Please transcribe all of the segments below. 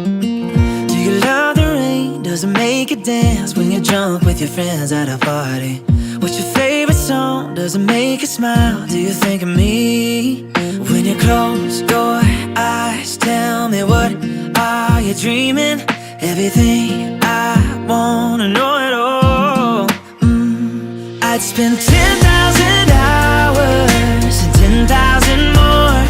Do you love the rain? Does it make you dance when you're drunk with your friends at a party? What's your favorite song? Does it make you smile? Do you think of me? When you close your eyes, tell me, what are you dreaming? Everything I wanna know it all. I'd spend 10,000 hours and 10,000 more.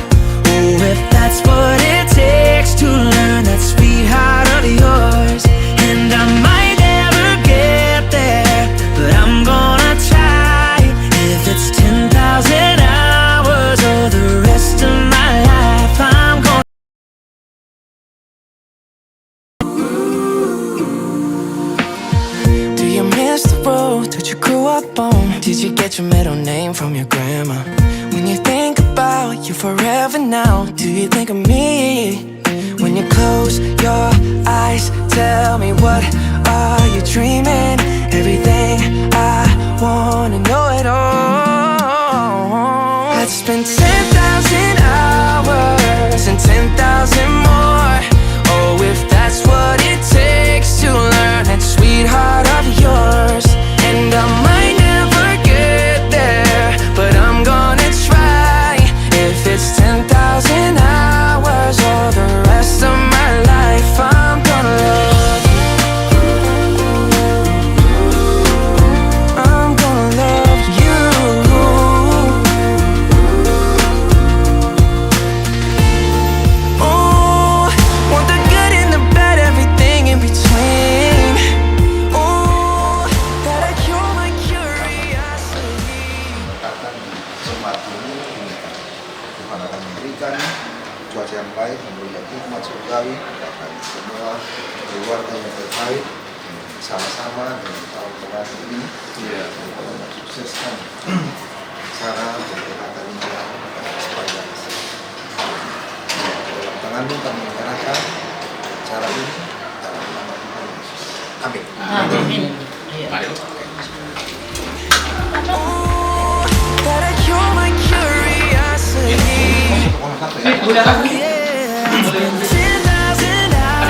Oh, if that's what it takes to learn that sweetheart of yours. And I might never get there, but I'm gonna try. If it's 10,000 hours or the rest of my life, I'm gonna. Do you miss the road that you grew up on? Did you get your middle name from your grandma? When you think about you forever now, do you think of me? When you close your eyes, tell me, what are you dreaming? Everything I wanna know it all. I'd spend 10,000 hours and 10,000 more. Oh, if that's what it takes to learn that sweetheart of yours. And I might never get there, but I'm gonna try. If it's 10,000 hours or the rest of my life, I'm gonna love you. I'm gonna love you. Oh, want the good and the bad, everything in between. Oh, gotta cure my curiosity. Sesuatu Tuhan akan memberikan cuaca yang baik, memberikan hikmat surgawi kepada semua keluarga yang terkait sama-sama dengan tahun baru ini. Kita mensukseskan cara pendekatan yang sepanjang. Dalam tanganmu kami menyerahkan cara ini dalam nama Tuhan Yesus. Amin. Amin. Gotta cure my curiosity. Yeah, it's been 10,000 hours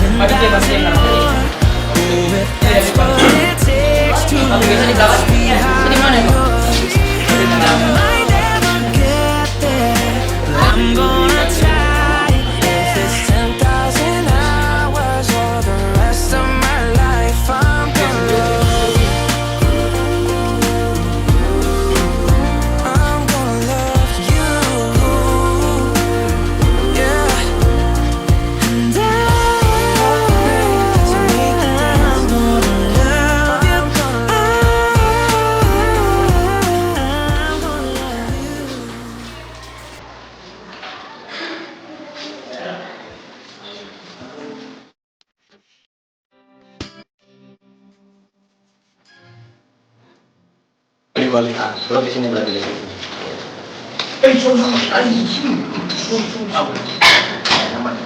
and 10,000 more. Oh, if that's what it takes to learn that sweetheart of yours. And I might never get there, but I'm gonna try. If it's 10,000 hours or the rest of my life, I'm gonna love you. I'm gonna love you. Yeah. And I'm gonna love you. I'm gonna love you. Belum di sini berarti di situ. Aman.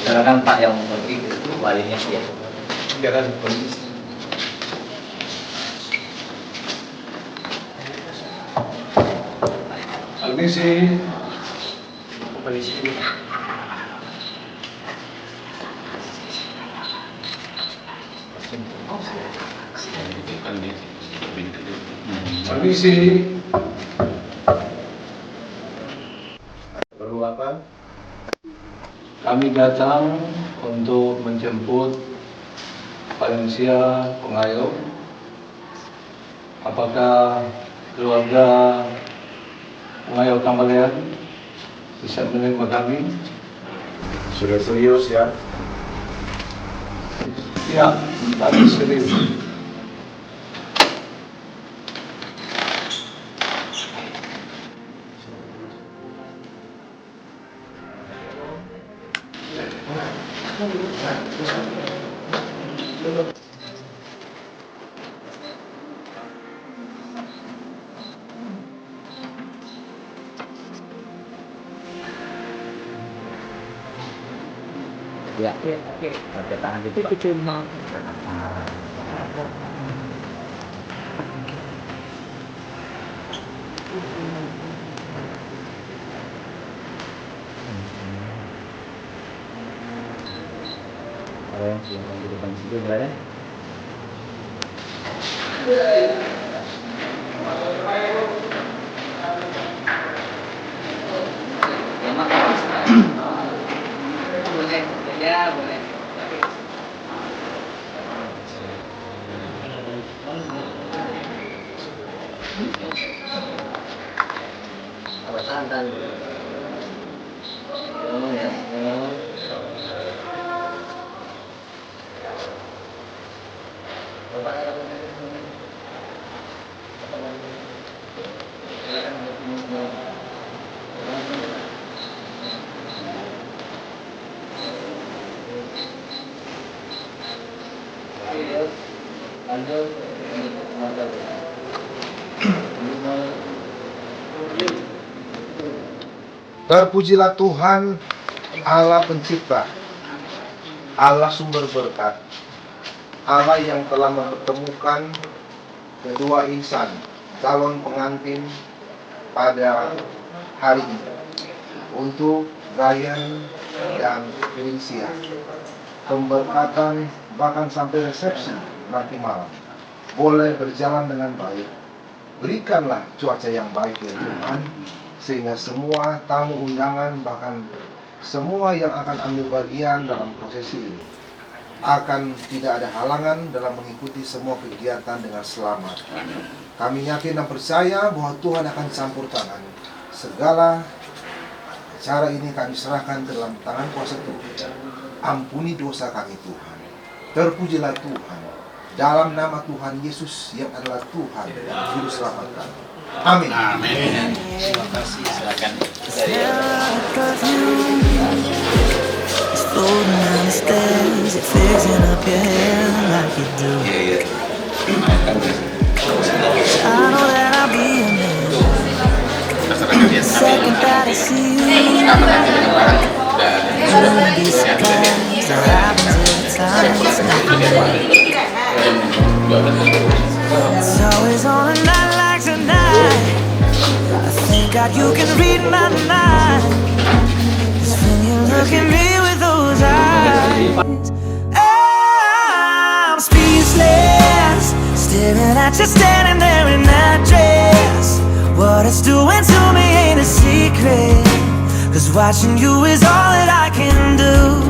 Karena kan Pak yang pergi itu walinya dia. Dia kan polisi. Permisi. Permisi. Perlu apa? Kami datang untuk menjemput Valencia Pengayom. Apakah keluarga Pengayom Tambalean bisa menerima kami? Sudah serius ya? Ya, tapi serius. Ya, oke. Pakai tangan gitu. Pak. Cuma Oke, silakan di depan situ gimana? Boleh, ya boleh. Tahan. Oh ya. Terpujilah Tuhan, Allah pencipta, Allah sumber berkat, Allah yang telah mempertemukan kedua insan calon pengantin pada hari ini untuk Ryan dan Felicia. Pemberkatan bahkan sampai resepsi nanti malam boleh berjalan dengan baik. Berikanlah cuaca yang baik ya Tuhan, sehingga semua tamu undangan bahkan semua yang akan ambil bagian dalam prosesi ini akan tidak ada halangan dalam mengikuti semua kegiatan dengan selamat. Kami yakin dan percaya bahwa Tuhan akan campur tangan. Segala acara ini kami serahkan ke dalam tangan kuasa Tuhan. Ampuni dosa kami Tuhan. Terpujilah Tuhan. Dalam nama Tuhan Yesus yang adalah Tuhan dan Juru Selamat kami. Amin. Amin. Terima kasih. Silakan. It's floating down the stairs, you're fixing up your hair like you do. I know that I'll be a man the second that I see you. Through these skies, that happens every time. It's nothing. It's always on a night like tonight. I thank God you can read my mind. 'Cause when you look at me with those eyes, I'm speechless, staring at you standing there in that dress. What it's doing to me ain't a secret, 'cause watching you is all that I can do.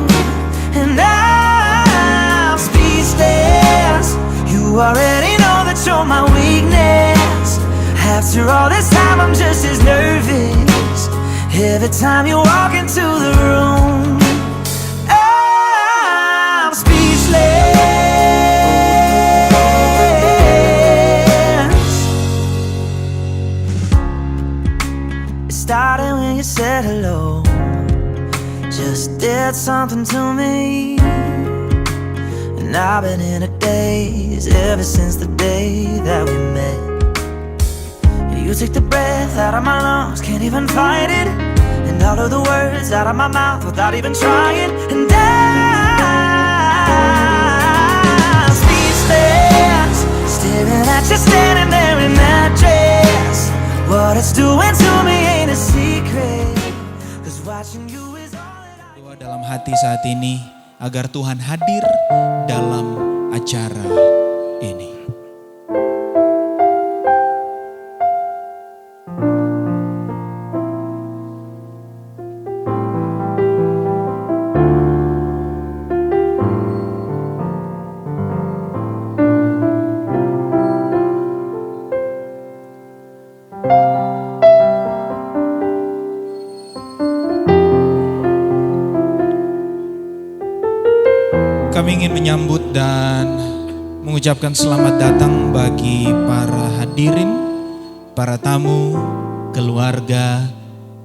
And I'm speechless, you already know that you're my weakness. After all this time I'm just as nervous every time you walk into the room. I'm speechless. It started when you said hello, just did something to me. And I've been in a daze ever since the day that we met. You took the breath out of my lungs, can't even fight it. And all of the words out of my mouth without even trying. And I'm speechless, staring at you standing there in that dress. What it's doing to me ain't a secret, 'cause watching you is all that I... Doa dalam hati saat ini agar Tuhan hadir dalam acara ini. Kami ingin menyambut dan mengucapkan selamat datang bagi para hadirin, para tamu, keluarga,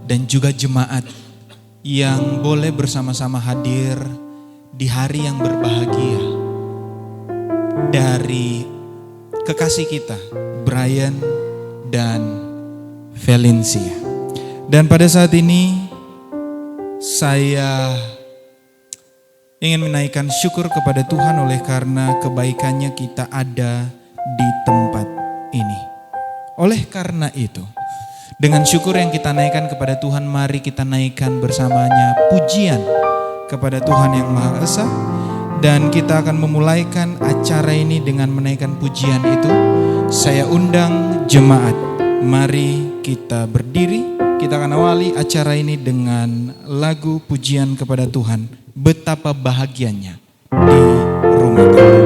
dan juga jemaat yang boleh bersama-sama hadir di hari yang berbahagia dari kekasih kita, Brian dan Felicia. Dan pada saat ini saya ingin menaikkan syukur kepada Tuhan oleh karena kebaikannya kita ada di tempat ini. Oleh karena itu, dengan syukur yang kita naikkan kepada Tuhan, mari kita naikkan bersamanya pujian kepada Tuhan yang Maha Esa. Dan kita akan memulaikan acara ini dengan menaikkan pujian itu. Saya undang jemaat, mari kita berdiri. Kita akan awali acara ini dengan lagu pujian kepada Tuhan. Betapa bahagianya di rumah tangga.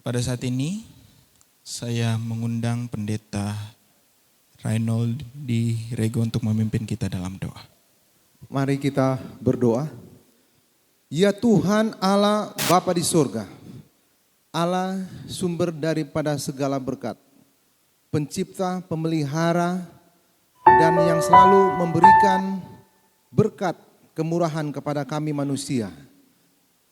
Pada saat ini saya mengundang Pendeta Reynold di Rego untuk memimpin kita dalam doa. Mari kita berdoa. Ya Tuhan Allah Bapa di surga, Allah sumber daripada segala berkat, pencipta, pemelihara, dan yang selalu memberikan berkat kemurahan kepada kami manusia.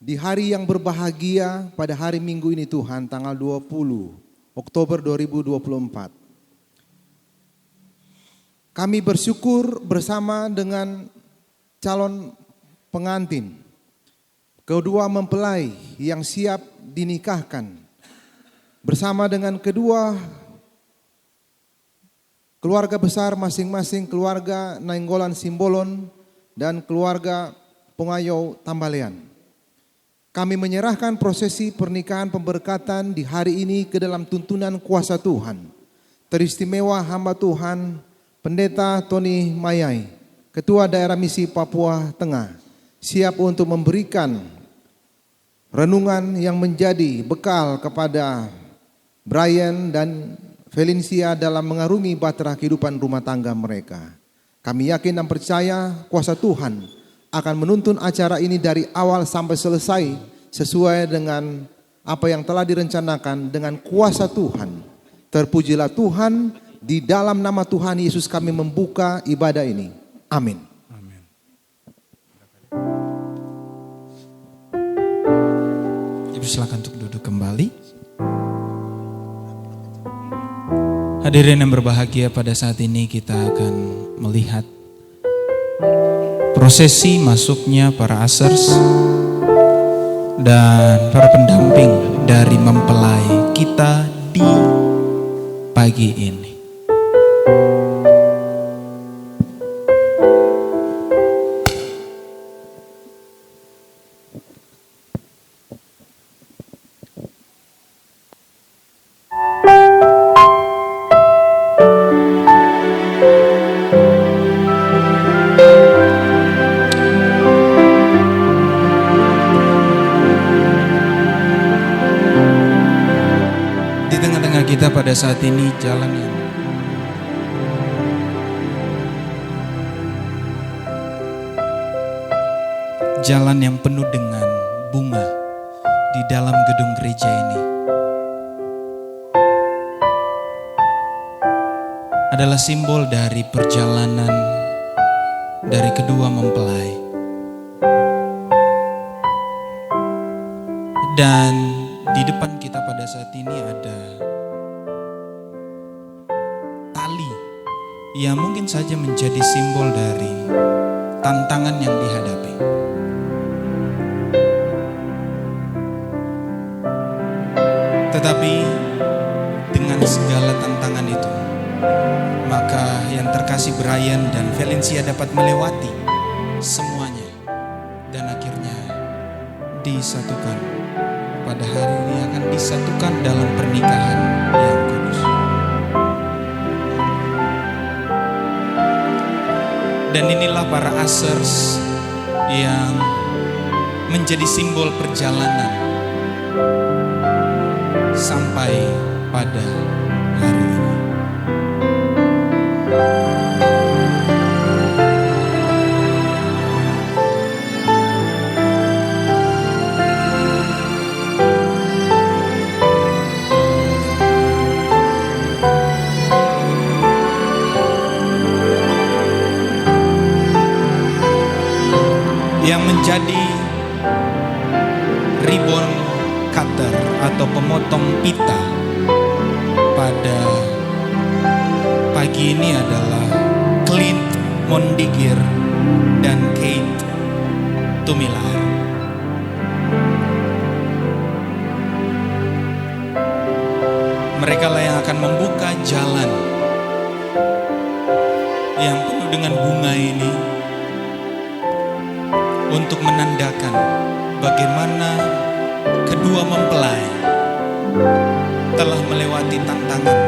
Di hari yang berbahagia pada hari Minggu ini Tuhan, tanggal 20 Oktober 2024. Kami bersyukur bersama dengan calon pengantin, kedua mempelai yang siap dinikahkan, bersama dengan kedua keluarga besar masing-masing, keluarga Nainggolan Simbolon dan keluarga Pengayau Tambalean. Kami menyerahkan prosesi pernikahan pemberkatan di hari ini ke dalam tuntunan kuasa Tuhan. Teristimewa hamba Tuhan, Pendeta Tony Mayai, Ketua Daerah Misi Papua Tengah, siap untuk memberikan renungan yang menjadi bekal kepada Brian dan Valencia dalam mengarungi bahtera kehidupan rumah tangga mereka. Kami yakin dan percaya kuasa Tuhan akan menuntun acara ini dari awal sampai selesai sesuai dengan apa yang telah direncanakan dengan kuasa Tuhan. Terpujilah Tuhan, di dalam nama Tuhan Yesus kami membuka ibadah ini. Amin. Amin. Ibu silakan untuk duduk kembali. Hadirin yang berbahagia, pada saat ini kita akan melihat prosesi masuknya para asers dan para pendamping dari mempelai kita di pagi ini. Kita pada saat ini jalan yang penuh dengan bunga di dalam gedung gereja ini adalah simbol dari perjalanan dari kedua mempelai. Dan di depan kita pada saat ini ada yang mungkin saja menjadi simbol dari tantangan yang dihadapi. Tetapi dengan segala tantangan itu, maka yang terkasih Brian dan Valencia dapat melewati semuanya dan akhirnya disatukan pada hari ini akan disatukan dalam pernikahan yang kudus. Dan inilah para asers yang menjadi simbol perjalanan sampai pada hari ini. Yang menjadi ribbon cutter atau pemotong pita pada pagi ini adalah Clint Mondigir dan Kate Tumilar. Mereka lah yang akan membuka jalan yang penuh dengan bunga ini untuk menandakan bagaimana kedua mempelai telah melewati tantangan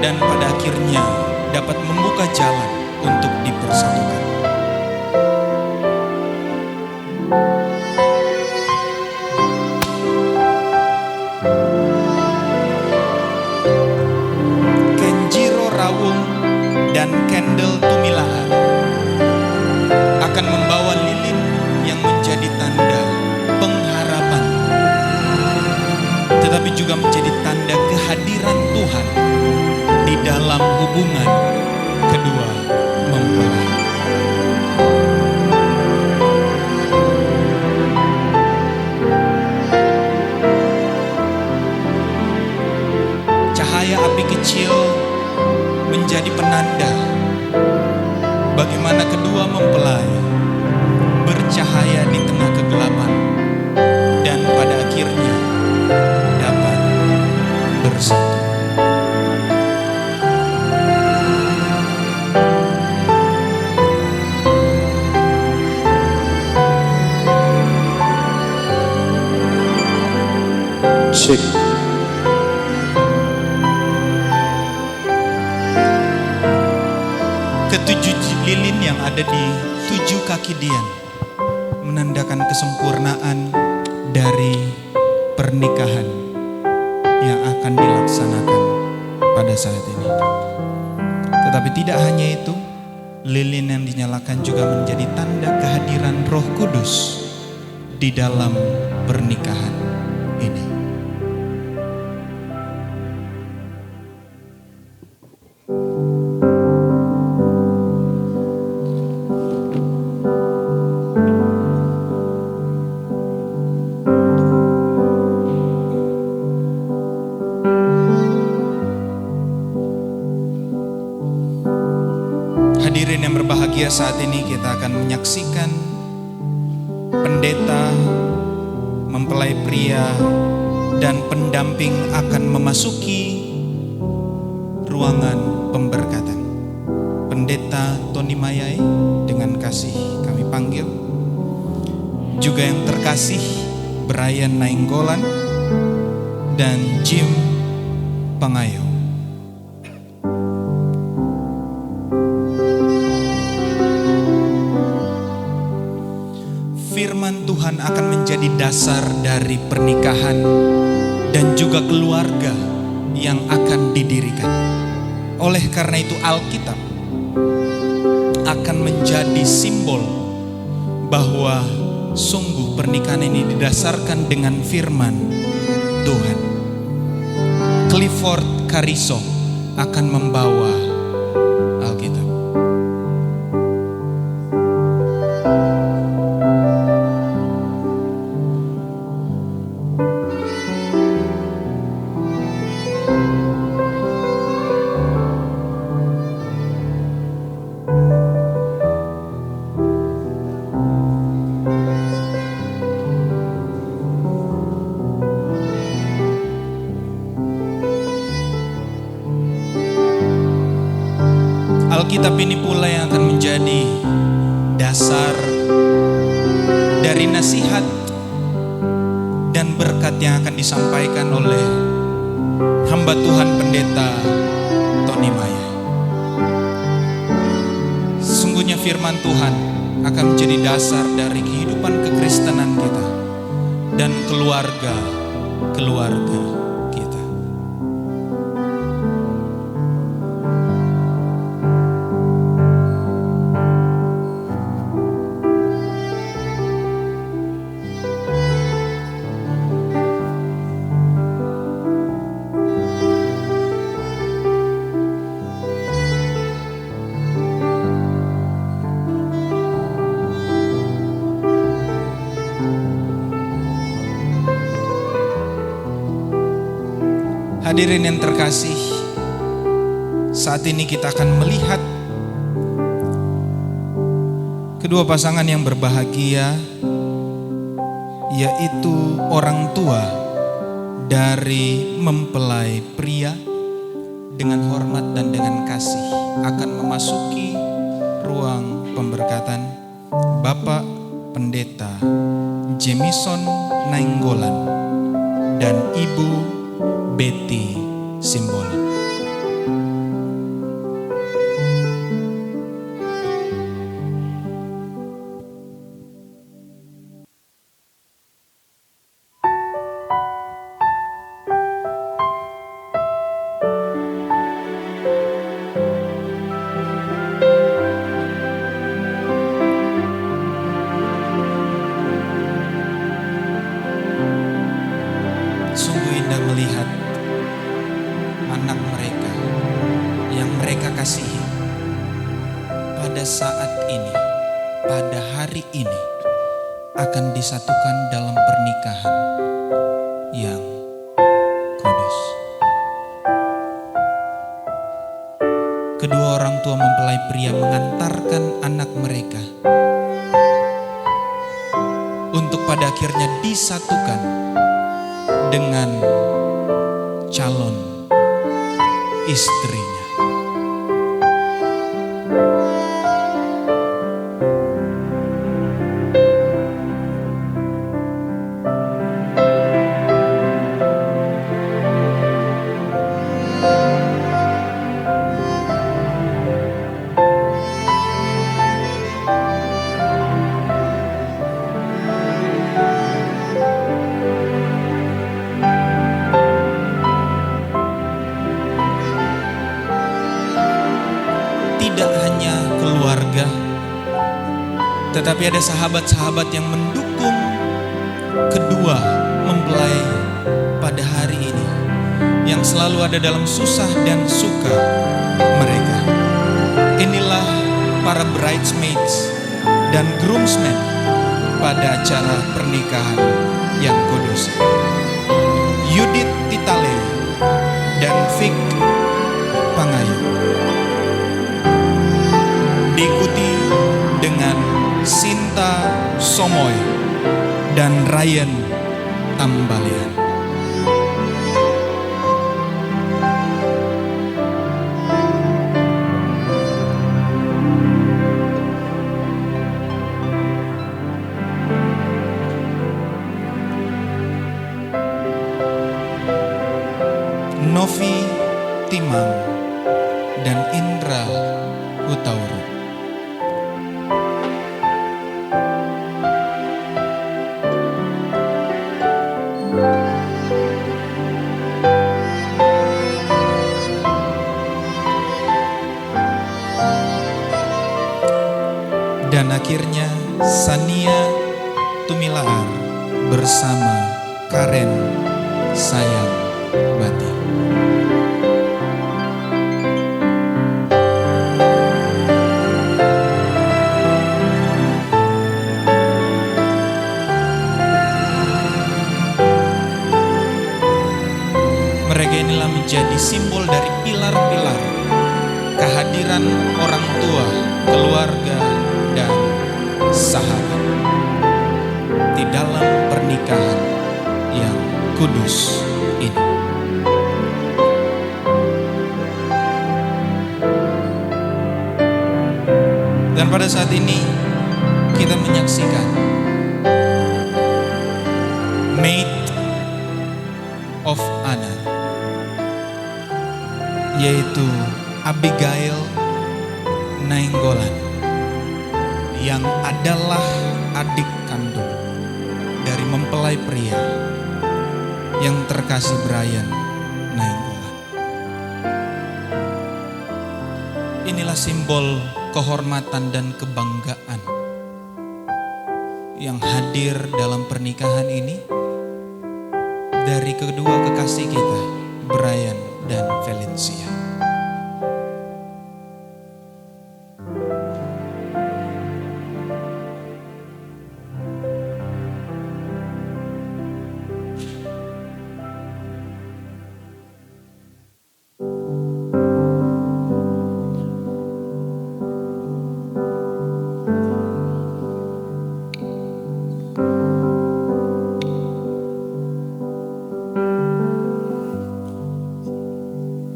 dan pada akhirnya dapat membuka jalan untuk dipersatukan. Kenjiro Rawung dan Kendall Tumilahan akan membawa lilin yang menjadi tanda pengharapan, tetapi juga menjadi tanda kehadiran Tuhan di dalam hubungan kedua mempelai. Cahaya api kecil menjadi penanda bagaimana kedua mempelai bercahaya di tengah kegelapan dan pada akhirnya dapat bersatu. Cek. Ketujuh lilin yang ada di 7 kaki Dian menandakan kesempurnaan dari pernikahan yang akan dilaksanakan pada saat ini. Tetapi tidak hanya itu, lilin yang dinyalakan juga menjadi tanda kehadiran Roh Kudus di dalam pernikahan ini. Hadirin yang berbahagia, saat ini kita akan menyaksikan pendeta, mempelai pria, dan pendamping akan memasuki ruangan pemberkatan. Pendeta Tony Mayai dengan kasih kami panggil. Juga yang terkasih Brian Nainggolan dan Jim Pangayo. Firman Tuhan akan menjadi dasar dari pernikahan dan juga keluarga yang akan didirikan. Oleh karena itu Alkitab akan menjadi simbol bahwa sungguh pernikahan ini didasarkan dengan firman Tuhan. Clifford Cariso akan membawa Alkitab. Alkitab ini pula yang akan menjadi dasar dari nasihat dan berkat berkat yang akan disampaikan oleh hamba Tuhan Pendeta Tony Maya. Sesungguhnya firman Tuhan akan menjadi dasar dari kehidupan kekristenan kita dan keluarga kita. Hadirin yang terkasih, saat ini kita akan melihat kedua pasangan yang berbahagia, yaitu orang tua dari mempelai pria dengan hormat dan dengan kasih akan memasuki ruang pemberkatan. Bapak Pendeta Jemison Nainggolan dan Ibu Betty Simbolon. Sungguh indah melihat anak mereka yang mereka kasihi pada saat ini, pada hari ini akan disatukan dalam pernikahan yang kudus. Kedua orang tua mempelai pria mengantarkan anak mereka untuk pada akhirnya disatukan dengan calon istrinya. Tidak hanya keluarga, tetapi ada sahabat-sahabat yang mendukung kedua mempelai pada hari ini, yang selalu ada dalam susah dan suka mereka. Inilah para bridesmaids dan groomsmen pada acara pernikahan yang kudus. Yudit Titale dan Vic Pangayu, diikuti dengan Sinta Somoy dan Ryan Tambalian. Novi Timang dan Indra Hutauru. Dan akhirnya Sania Tumilaar bersama Karen Sayang Bati. Mereka inilah menjadi simbol dari pilar-pilar kehadiran orang tua, keluarga, dan sahabat di dalam pernikahan yang kudus ini. Dan pada saat ini kita menyaksikan maid yaitu Abigail Nainggolan, yang adalah adik kandung dari mempelai pria yang terkasih Brian Nainggolan. Inilah simbol kehormatan dan kebanggaan yang hadir dalam pernikahan ini dari kedua kekasih kita, Brian dan Valencia.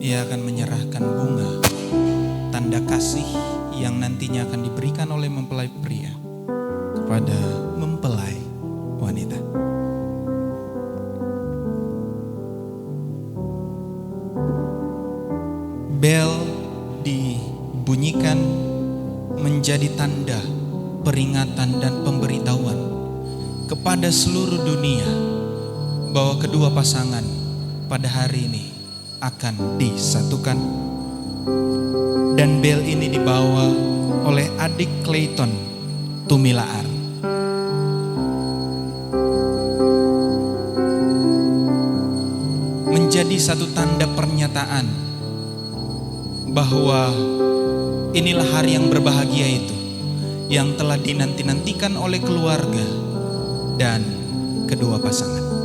Ia akan menyerahkan bunga, tanda kasih yang nantinya akan diberikan oleh mempelai pria kepada mempelai wanita. Bel dibunyikan menjadi tanda peringatan dan pemberitahuan kepada seluruh dunia bahwa kedua pasangan pada hari ini akan disatukan. Dan bel ini dibawa oleh adik Clayton Tumilaar. Menjadi satu tanda pernyataan bahwa inilah hari yang berbahagia itu, yang telah dinanti-nantikan oleh keluarga dan kedua pasangan.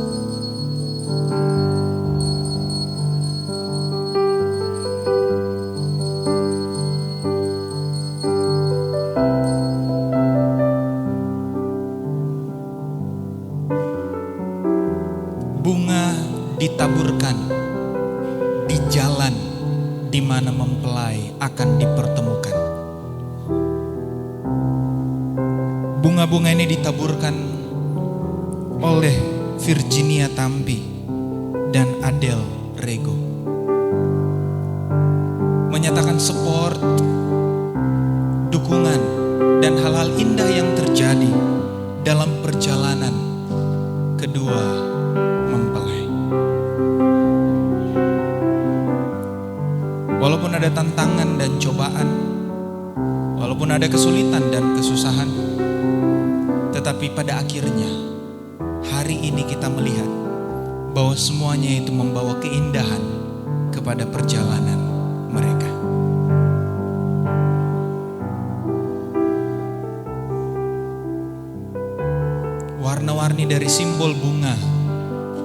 Bunga ditaburkan di jalan di mana mempelai akan dipertemukan. Bunga-bunga ini ditaburkan oleh Virginia Tampi dan Adele Rego, menyatakan support, dukungan, dan hal-hal indah yang terjadi dalam perjalanan kedua mempelai. Walaupun ada tantangan dan cobaan, walaupun ada kesulitan dan kesusahan, tetapi pada akhirnya hari ini kita melihat bahwa semuanya itu membawa keindahan kepada perjalanan mereka. Warna-warni dari simbol bunga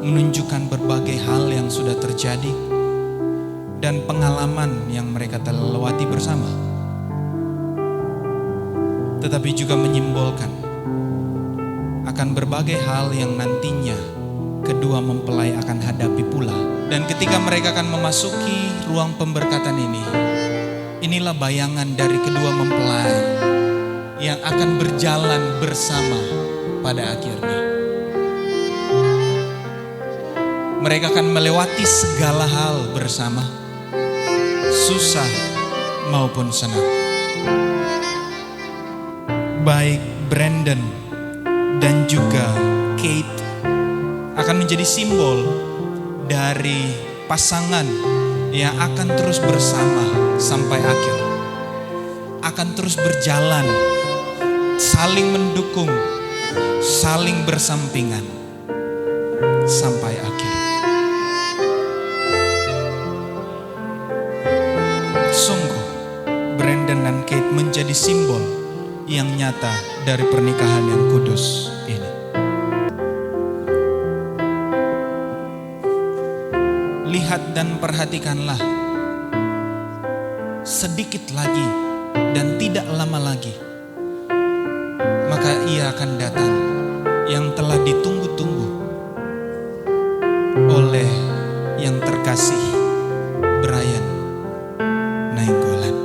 menunjukkan berbagai hal yang sudah terjadi dan pengalaman yang mereka telah lewati bersama. Tetapi juga menyimbolkan akan berbagai hal yang nantinya kedua mempelai akan hadapi pula. Dan ketika mereka akan memasuki ruang pemberkatan ini, inilah bayangan dari kedua mempelai yang akan berjalan bersama pada akhirnya. Mereka akan melewati segala hal bersama, susah maupun senang. Baik Brandon dan juga Kate akan menjadi simbol dari pasangan yang akan terus bersama sampai akhir. Akan terus berjalan, saling mendukung, saling bersampingan sampai akhir. Sungguh Brandon dan Kate menjadi simbol yang nyata dari pernikahan yang kudus ini. Lihat dan perhatikanlah, sedikit lagi dan tidak lama lagi, maka ia akan datang yang telah ditunggu-tunggu oleh yang terkasih Brian Nainggolan.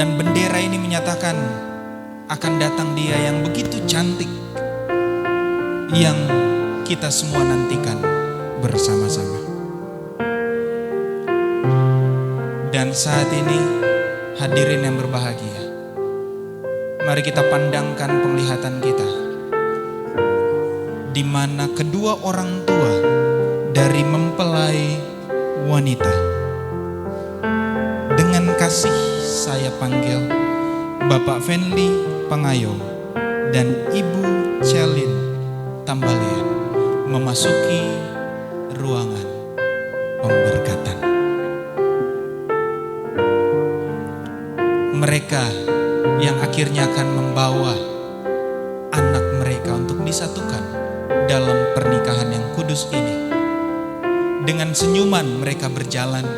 Dan bendera ini menyatakan akan datang dia yang begitu cantik, yang kita semua nantikan bersama-sama. Dan saat ini hadirin yang berbahagia, mari kita pandangkan penglihatan kita, di mana kedua orang tua dari mempelai wanita. Dengan kasih saya panggil Bapak Fenli Pangayo dan Ibu Celin Tambalean memasuki ruangan pemberkatan. Mereka yang akhirnya akan membawa anak mereka untuk disatukan dalam pernikahan yang kudus ini. Dengan senyuman mereka berjalan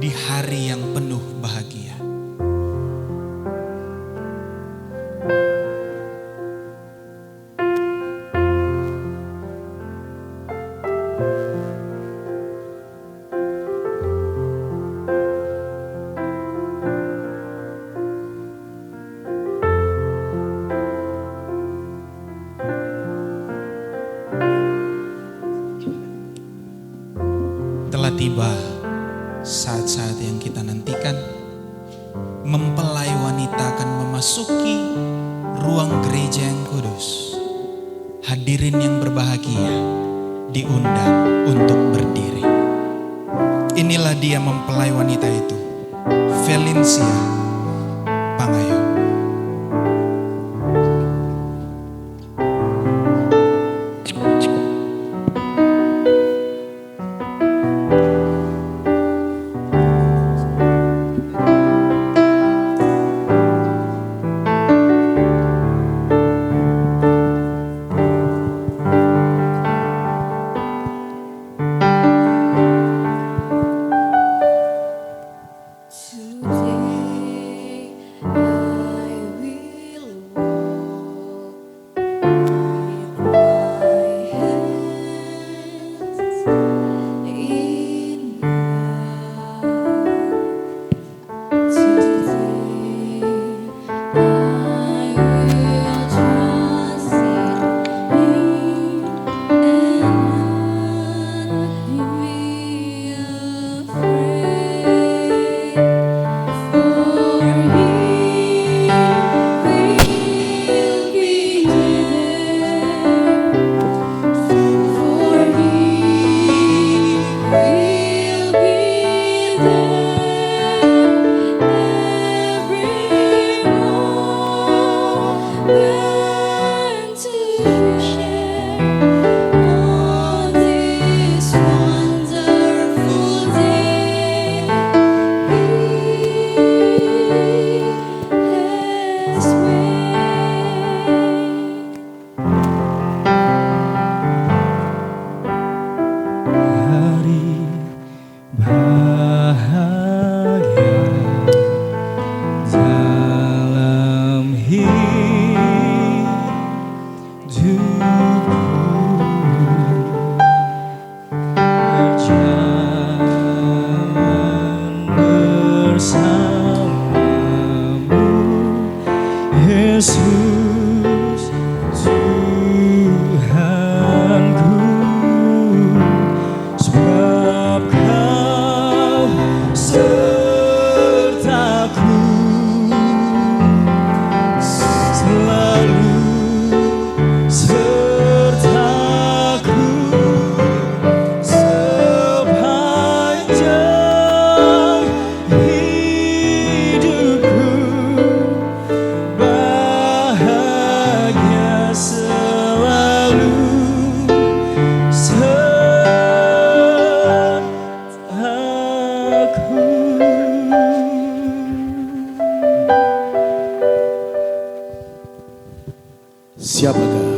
di hari yang penuh bahagia. Telah tiba saat-saat yang kita nantikan. Mempelai wanita akan memasuki ruang gereja yang kudus. Hadirin yang berbahagia diundang untuk berdiri. Inilah dia mempelai wanita itu, Valencia Pangayo. Siapakah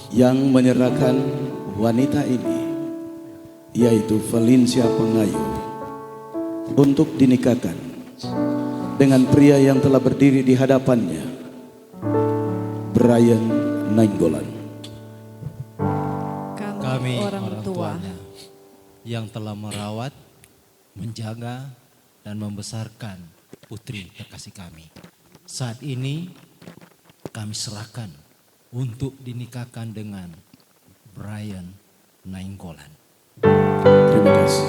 yang menyerahkan wanita ini, yaitu Valencia Pangayo, untuk dinikahkan dengan pria yang telah berdiri di hadapannya, Brian Nainggolan. Kami orang tuanya yang telah merawat, menjaga, dan membesarkan putri terkasih kami. Saat ini kami serahkan untuk dinikahkan dengan Brian Nainggolan. Terima kasih.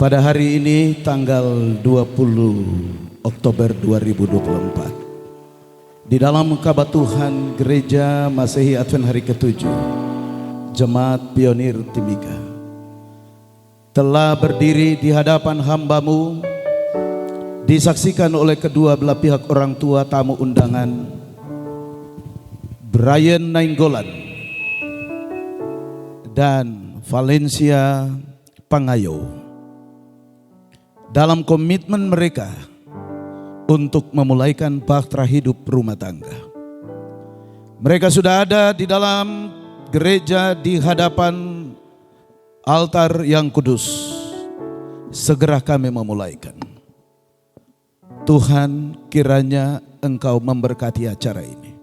Pada hari ini tanggal 20 Oktober 2024 di dalam Kabat Tuhan Gereja Masehi Advent hari ke-7 Jemaat Pionir Timika telah berdiri di hadapan hamba-Mu, disaksikan oleh kedua belah pihak orang tua tamu undangan Brian Nainggolan dan Valencia Pangayo, dalam komitmen mereka untuk memulaikan bahtera hidup rumah tangga. Mereka sudah ada di dalam gereja di hadapan altar yang kudus. Segera kami memulaikan. Tuhan, kiranya Engkau memberkati acara ini.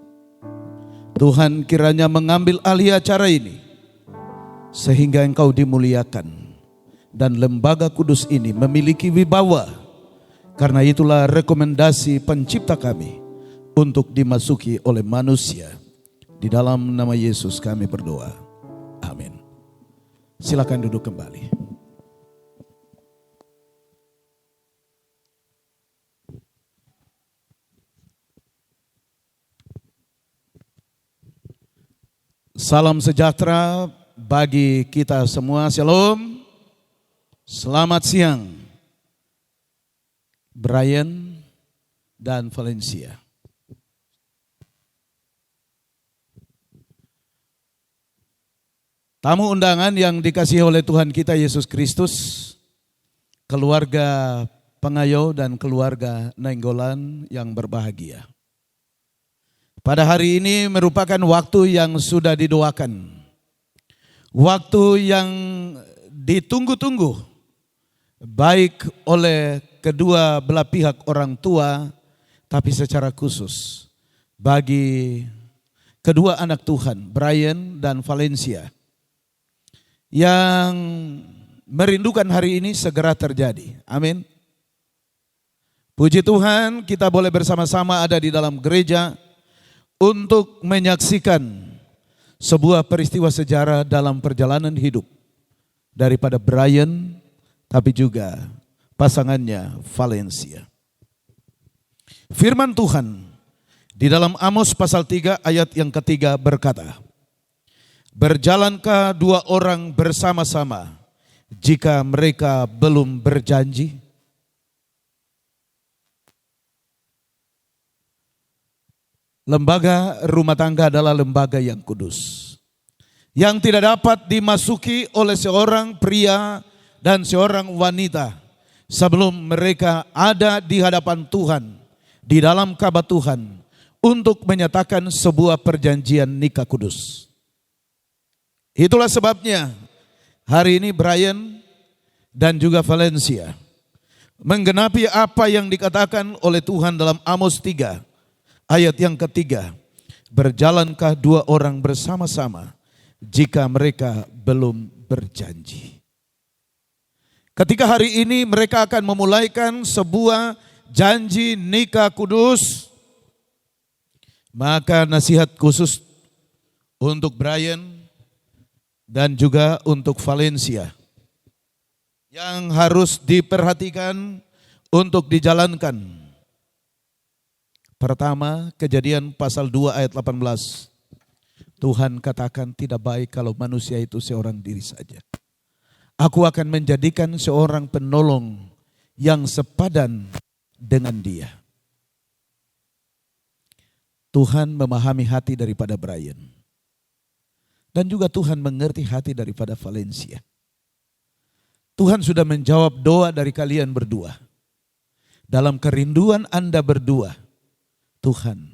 Tuhan, kiranya mengambil alih acara ini sehingga Engkau dimuliakan dan lembaga kudus ini memiliki wibawa. Karena itulah rekomendasi pencipta kami untuk dimasuki oleh manusia. Di dalam nama Yesus kami berdoa. Amin. Silakan duduk kembali. Salam sejahtera bagi kita semua. Shalom. Selamat siang, Brian dan Valencia. Tamu undangan yang dikasihi oleh Tuhan kita Yesus Kristus, keluarga Pangayo dan keluarga Nainggolan yang berbahagia. Pada hari ini merupakan waktu yang sudah didoakan, waktu yang ditunggu-tunggu, baik oleh kedua belah pihak orang tua, tapi secara khusus bagi kedua anak Tuhan, Brian dan Valencia, yang merindukan hari ini segera terjadi. Amin. Puji Tuhan, kita boleh bersama-sama ada di dalam gereja untuk menyaksikan sebuah peristiwa sejarah dalam perjalanan hidup daripada Brian, tapi juga pasangannya Valencia. Firman Tuhan di dalam Amos pasal 3 ayat yang ketiga berkata, berjalankah dua orang bersama-sama jika mereka belum berjanji? Lembaga rumah tangga adalah lembaga yang kudus, yang tidak dapat dimasuki oleh seorang pria dan seorang wanita sebelum mereka ada di hadapan Tuhan, di dalam Kabat Tuhan, untuk menyatakan sebuah perjanjian nikah kudus. Itulah sebabnya hari ini Brian dan juga Valencia. Menggenapi apa yang dikatakan oleh Tuhan dalam Amos 3 ayat yang ketiga. Berjalankah dua orang bersama-sama jika mereka belum berjanji? Ketika hari ini mereka akan memulaikan sebuah janji nikah kudus, maka nasihat khusus untuk Brian dan juga untuk Valencia yang harus diperhatikan untuk dijalankan. Pertama, Kejadian pasal 2 ayat 18. Tuhan katakan tidak baik kalau manusia itu seorang diri saja. Aku akan menjadikan seorang penolong yang sepadan dengan dia. Tuhan memahami hati daripada Brian. Dan juga Tuhan mengerti hati daripada Valencia. Tuhan sudah menjawab doa dari kalian berdua. Dalam kerinduan Anda berdua, Tuhan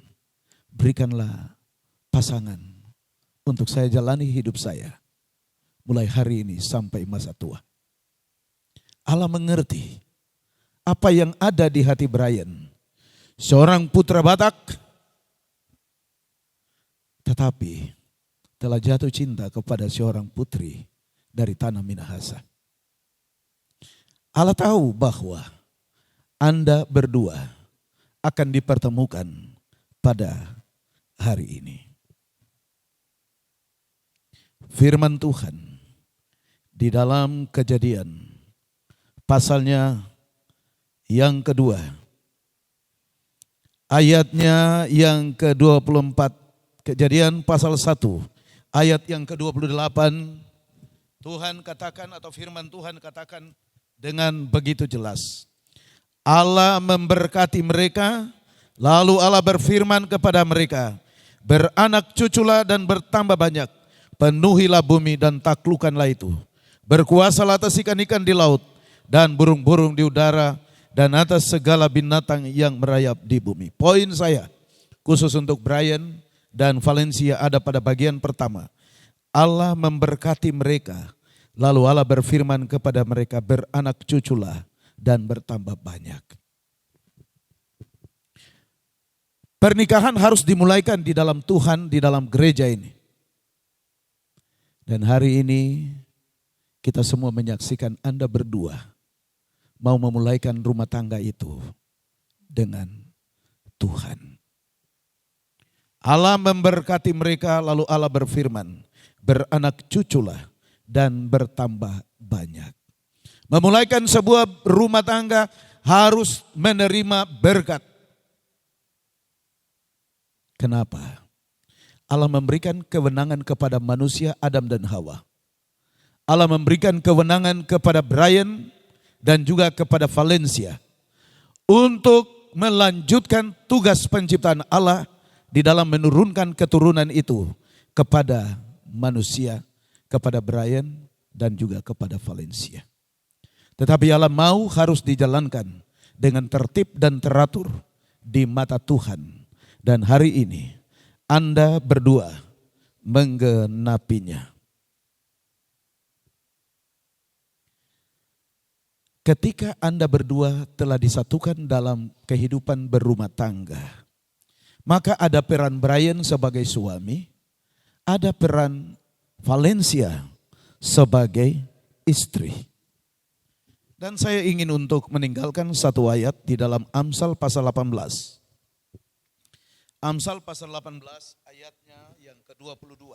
berikanlah pasangan untuk saya jalani hidup saya mulai hari ini sampai masa tua. Allah mengerti apa yang ada di hati Brian. Seorang putra Batak, tetapi telah jatuh cinta kepada seorang putri dari tanah Minahasa. Allah tahu bahwa Anda berdua akan dipertemukan pada hari ini. Firman Tuhan di dalam Kejadian pasalnya yang kedua, ayatnya yang ke-24, Kejadian pasal 1, ayat yang ke-28, Tuhan katakan atau firman Tuhan katakan dengan begitu jelas. Allah memberkati mereka, lalu Allah berfirman kepada mereka, beranak cuculah dan bertambah banyak, penuhilah bumi dan taklukkanlah itu. Berkuasalah atas ikan-ikan di laut dan burung-burung di udara dan atas segala binatang yang merayap di bumi. Poin saya khusus untuk Brian dan Valencia ada pada bagian pertama. Allah memberkati mereka, lalu Allah berfirman kepada mereka, beranak cuculah dan bertambah banyak. Pernikahan harus dimulaikan di dalam Tuhan, di dalam gereja ini. Dan hari ini kita semua menyaksikan Anda berdua mau memulaikan rumah tangga itu dengan Tuhan. Allah memberkati mereka, lalu Allah berfirman, beranak cuculah dan bertambah banyak. Memulaikan sebuah rumah tangga harus menerima berkat. Kenapa? Allah memberikan kewenangan kepada manusia Adam dan Hawa. Allah memberikan kewenangan kepada Brian dan juga kepada Valencia untuk melanjutkan tugas penciptaan Allah di dalam menurunkan keturunan itu kepada manusia, kepada Brian dan juga kepada Valencia. Tetapi Allah mau harus dijalankan dengan tertib dan teratur di mata Tuhan. Dan hari ini Anda berdua menggenapinya. Ketika Anda berdua telah disatukan dalam kehidupan berumah tangga, maka ada peran Brian sebagai suami, ada peran Valencia sebagai istri. Dan saya ingin untuk meninggalkan satu ayat di dalam Amsal pasal 18. Amsal pasal 18 ayatnya yang ke-22.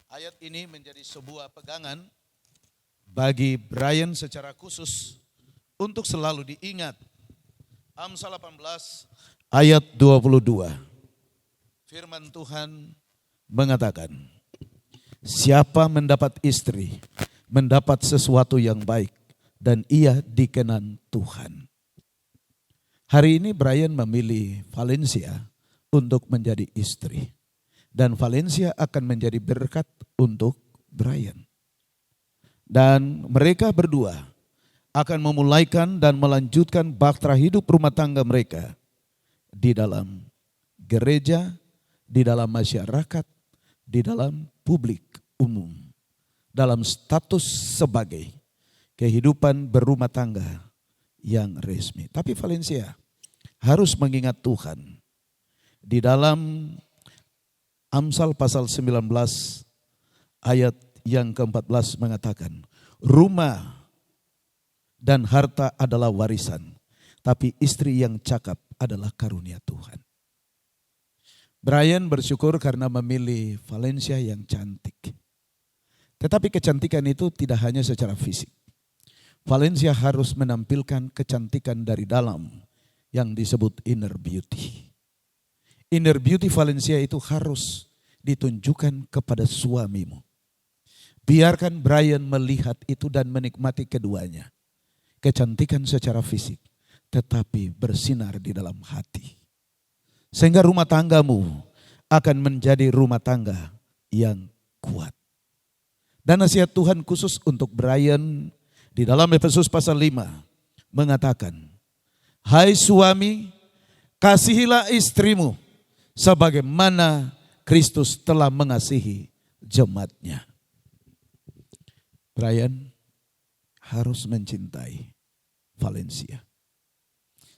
Ayat ini menjadi sebuah pegangan bagi Brian secara khusus untuk selalu diingat. Amsal 18 ayat 22. Firman Tuhan mengatakan, siapa mendapat istri, mendapat sesuatu yang baik, dan ia dikenan Tuhan. Hari ini Brian memilih Valencia untuk menjadi istri. Dan Valencia akan menjadi berkat untuk Brian. Dan mereka berdua akan memulaikan dan melanjutkan bahtera hidup rumah tangga mereka di dalam gereja, di dalam masyarakat, di dalam publik umum, dalam status sebagai kehidupan berumah tangga yang resmi. Tapi Valencia harus mengingat Tuhan. Di dalam Amsal pasal 19 ayat yang ke-14 mengatakan, rumah dan harta adalah warisan, tapi istri yang cakap adalah karunia Tuhan. Brian bersyukur karena memilih Valencia yang cantik. Tetapi kecantikan itu tidak hanya secara fisik. Valencia harus menampilkan kecantikan dari dalam yang disebut inner beauty. Inner beauty Valencia itu harus ditunjukkan kepada suamimu. Biarkan Brian melihat itu dan menikmati keduanya. Kecantikan secara fisik, tetapi bersinar di dalam hati. Sehingga rumah tanggamu akan menjadi rumah tangga yang kuat. Dan nasihat Tuhan khusus untuk Brian di dalam Efesus pasal 5 mengatakan, hai suami, kasihilah istrimu sebagaimana Kristus telah mengasihi jemaatnya. Brian harus mencintai Valencia.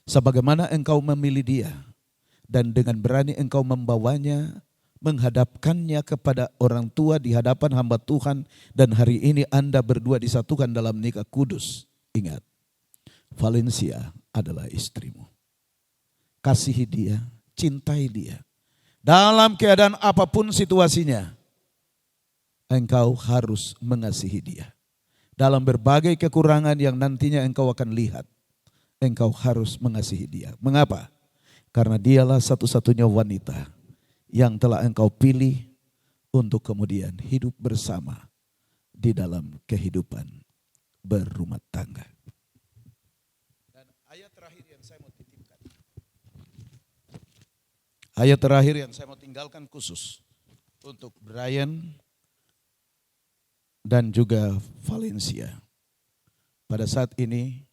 Sebagaimana engkau memilih dia dan dengan berani engkau membawanya, menghadapkannya kepada orang tua di hadapan hamba Tuhan, dan hari ini Anda berdua disatukan dalam nikah kudus. Ingat, Valencia adalah istrimu. Kasihi dia, cintai dia. Dalam keadaan apapun situasinya, engkau harus mengasihi dia. Dalam berbagai kekurangan yang nantinya engkau akan lihat, engkau harus mengasihi dia. Mengapa? Karena dialah satu-satunya wanita yang telah engkau pilih untuk kemudian hidup bersama di dalam kehidupan berumah tangga. Dan ayat terakhir yang saya mau titipkan. Ayat terakhir yang saya mau tinggalkan khusus untuk Brian dan juga Valencia pada saat ini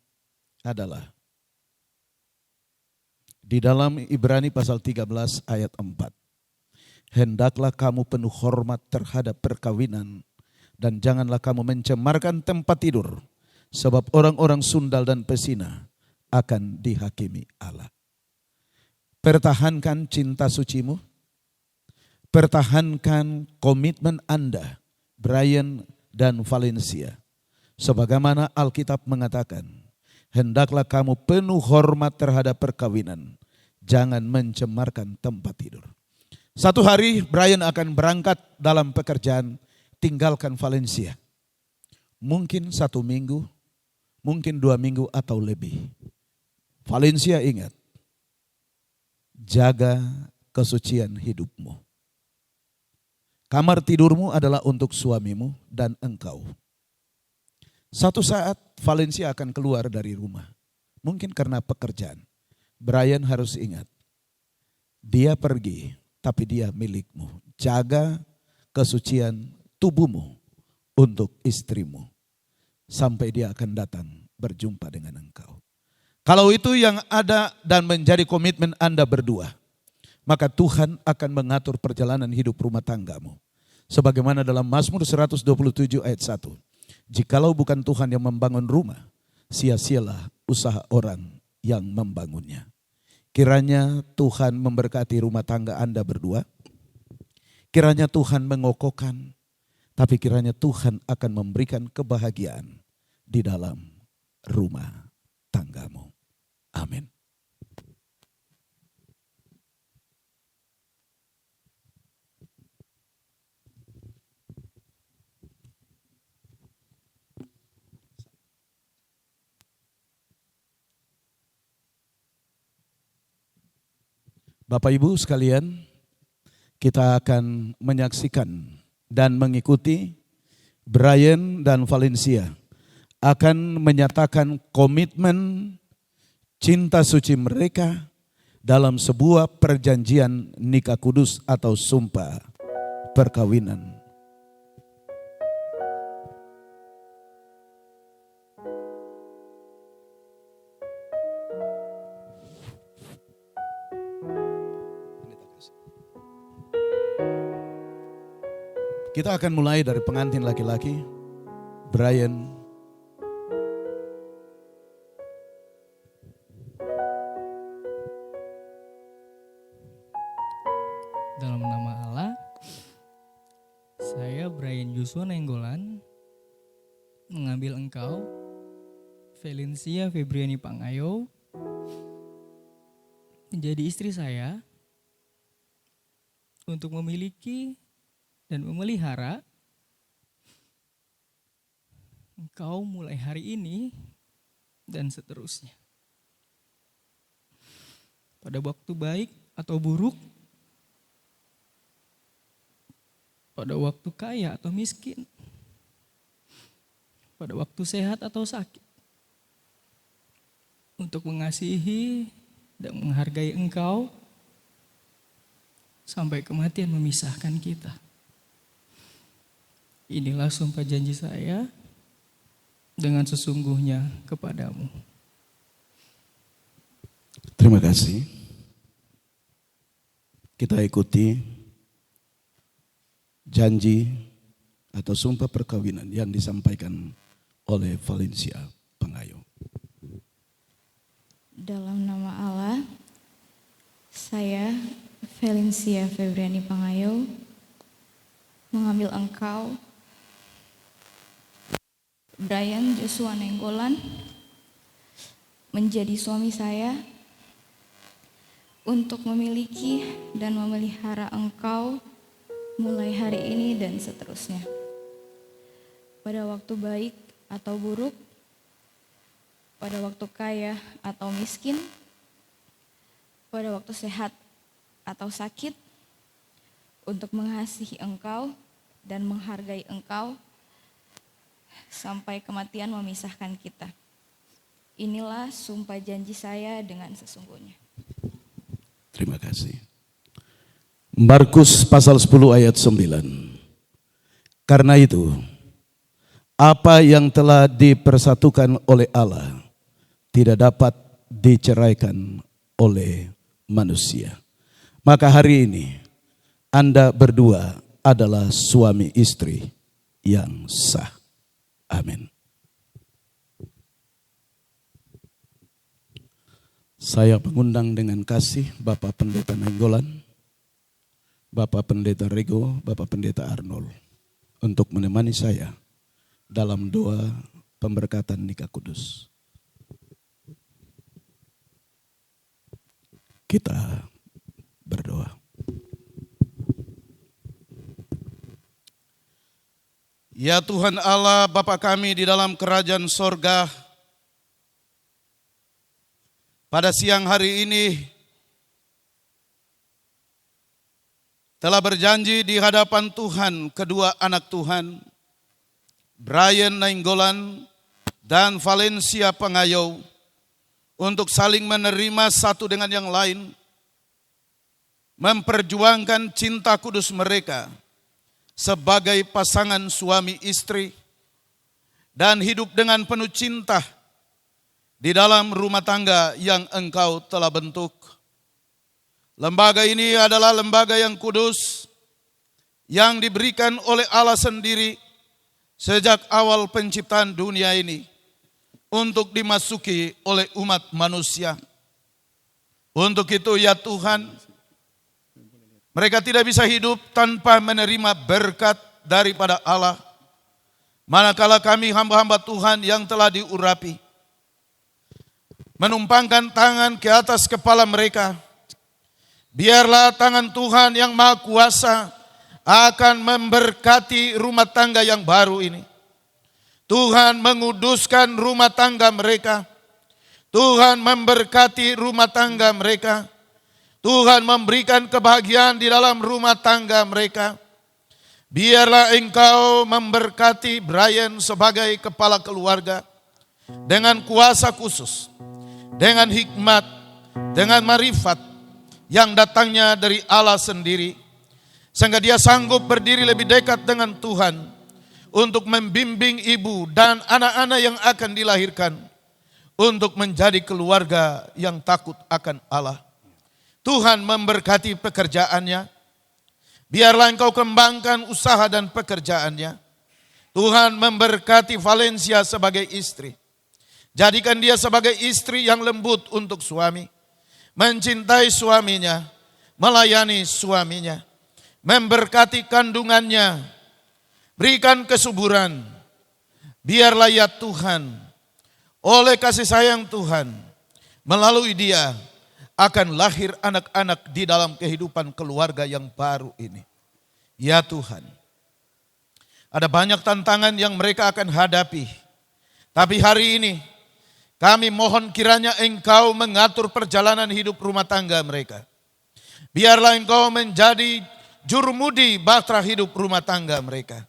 adalah di dalam Ibrani pasal 13 ayat 4. Hendaklah kamu penuh hormat terhadap perkawinan dan janganlah kamu mencemarkan tempat tidur, sebab orang-orang sundal dan pesina akan dihakimi Allah. Pertahankan cinta sucimu, pertahankan komitmen Anda, Brian dan Valencia. Sebagaimana Alkitab mengatakan, hendaklah kamu penuh hormat terhadap perkawinan, jangan mencemarkan tempat tidur. Satu hari Brian akan berangkat dalam pekerjaan, tinggalkan Valencia. Mungkin 1 minggu, mungkin 2 minggu atau lebih. Valencia ingat, jaga kesucian hidupmu. Kamar tidurmu adalah untuk suamimu dan engkau. Satu saat Valencia akan keluar dari rumah. Mungkin karena pekerjaan. Brian harus ingat, dia pergi tapi dia milikmu. Jaga kesucian tubuhmu untuk istrimu. Sampai dia akan datang berjumpa dengan engkau. Kalau itu yang ada dan menjadi komitmen Anda berdua, maka Tuhan akan mengatur perjalanan hidup rumah tanggamu. Sebagaimana dalam Mazmur 127 ayat 1. Jikalau bukan Tuhan yang membangun rumah, sia-sialah usaha orang yang membangunnya. Kiranya Tuhan memberkati rumah tangga Anda berdua. Kiranya Tuhan mengokohkan, tapi kiranya Tuhan akan memberikan kebahagiaan di dalam rumah tanggamu. Amin. Bapak Ibu sekalian, kita akan menyaksikan dan mengikuti Brian dan Valencia akan menyatakan komitmen cinta suci mereka dalam sebuah perjanjian nikah kudus atau sumpah perkawinan. Kita akan mulai dari pengantin laki-laki, Brian Dalam nama Allah, saya Brian Joshua Nainggolan mengambil engkau, Valencia Febriani Pangayo, menjadi istri saya untuk memiliki dan memelihara engkau mulai hari ini dan seterusnya. Pada waktu baik atau buruk, pada waktu kaya atau miskin, pada waktu sehat atau sakit, untuk mengasihi dan menghargai engkau sampai kematian memisahkan kita. Inilah sumpah janji saya dengan sesungguhnya kepadamu. Terima kasih. Kita ikuti janji atau sumpah perkawinan yang disampaikan oleh Valencia Pangayo. Dalam nama Allah, saya Valencia Febriani Pangayo mengambil engkau, Brian Joshua Nainggolan, menjadi suami saya untuk memiliki dan memelihara engkau mulai hari ini dan seterusnya. Pada waktu baik atau buruk, pada waktu kaya atau miskin, pada waktu sehat atau sakit, untuk mengasihi engkau dan menghargai engkau sampai kematian memisahkan kita. Inilah sumpah janji saya dengan sesungguhnya. Terima kasih. Markus pasal 10 ayat 9. Karena itu, apa yang telah dipersatukan oleh Allah tidak dapat diceraikan oleh manusia. Maka hari ini Anda berdua adalah suami istri yang sah. Amin. Saya mengundang dengan kasih Bapak Pendeta Nainggolan, Bapak Pendeta Rego, Bapak Pendeta Arnold untuk menemani saya dalam doa pemberkatan nikah kudus. Kita berdoa. Ya Tuhan Allah, Bapa kami di dalam kerajaan sorga, pada siang hari ini telah berjanji di hadapan Tuhan kedua anak Tuhan, Brian Nainggolan dan Valencia Pangayo, untuk saling menerima satu dengan yang lain, memperjuangkan cinta kudus mereka sebagai pasangan suami istri, dan hidup dengan penuh cinta di dalam rumah tangga yang Engkau telah bentuk. Lembaga ini adalah lembaga yang kudus, yang diberikan oleh Allah sendiri sejak awal penciptaan dunia ini untuk dimasuki oleh umat manusia. Untuk itu ya Tuhan, mereka tidak bisa hidup tanpa menerima berkat daripada Allah. Manakala kami hamba-hamba Tuhan yang telah diurapi menumpangkan tangan ke atas kepala mereka, biarlah tangan Tuhan yang Maha Kuasa akan memberkati rumah tangga yang baru ini. Tuhan menguduskan rumah tangga mereka. Tuhan memberkati rumah tangga mereka. Tuhan memberikan kebahagiaan di dalam rumah tangga mereka. Biarlah Engkau memberkati Brian sebagai kepala keluarga dengan kuasa khusus, dengan hikmat, dengan marifat yang datangnya dari Allah sendiri, sehingga dia sanggup berdiri lebih dekat dengan Tuhan untuk membimbing ibu dan anak-anak yang akan dilahirkan untuk menjadi keluarga yang takut akan Allah. Tuhan memberkati pekerjaannya. Biarlah Engkau kembangkan usaha dan pekerjaannya. Tuhan memberkati Valencia sebagai istri. Jadikan dia sebagai istri yang lembut untuk suami, mencintai suaminya, melayani suaminya. memberkati kandungannya, berikan kesuburan. Biarlah ya Tuhan, oleh kasih sayang Tuhan, melalui dia akan lahir anak-anak di dalam kehidupan keluarga yang baru ini. Ya Tuhan, ada banyak tantangan yang mereka akan hadapi. Tapi hari ini kami mohon kiranya Engkau mengatur perjalanan hidup rumah tangga mereka. Biarlah Engkau menjadi jurumudi bahtera hidup rumah tangga mereka.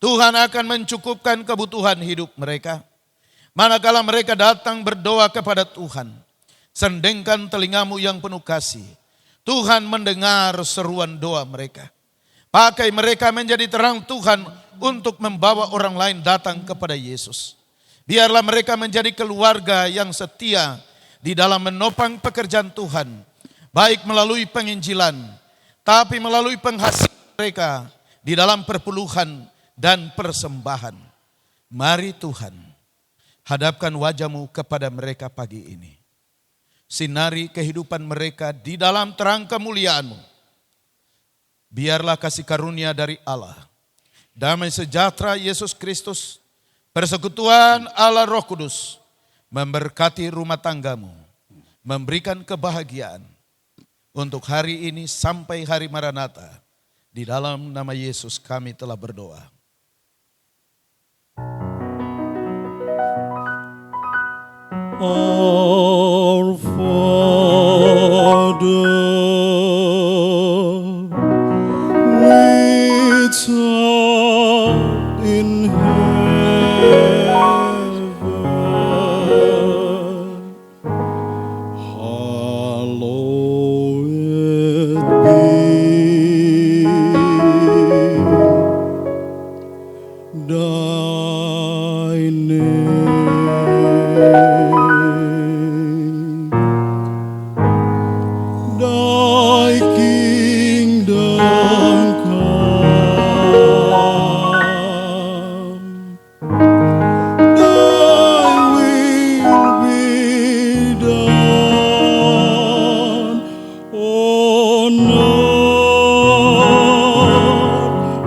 Tuhan akan mencukupkan kebutuhan hidup mereka. Manakala mereka datang berdoa kepada Tuhan, sendengkan telingamu yang penuh kasih. Tuhan mendengar seruan doa mereka. Pakai mereka menjadi terang Tuhan untuk membawa orang lain datang kepada Yesus. Biarlah mereka menjadi keluarga yang setia di dalam menopang pekerjaan Tuhan. Baik melalui penginjilan, tapi melalui penghasilan mereka di dalam perpuluhan dan persembahan. Mari Tuhan, hadapkan wajah-Mu kepada mereka pagi ini. Sinari kehidupan mereka di dalam terang kemuliaan-Mu. Biarlah kasih karunia dari Allah, damai sejahtera Yesus Kristus, persekutuan Allah Roh Kudus, memberkati rumah tanggamu, memberikan kebahagiaan untuk hari ini sampai hari Maranatha. Di dalam nama Yesus kami telah berdoa. Our Father, which art in heaven, hallowed be thy name. Thy kingdom come, thy will be done on earth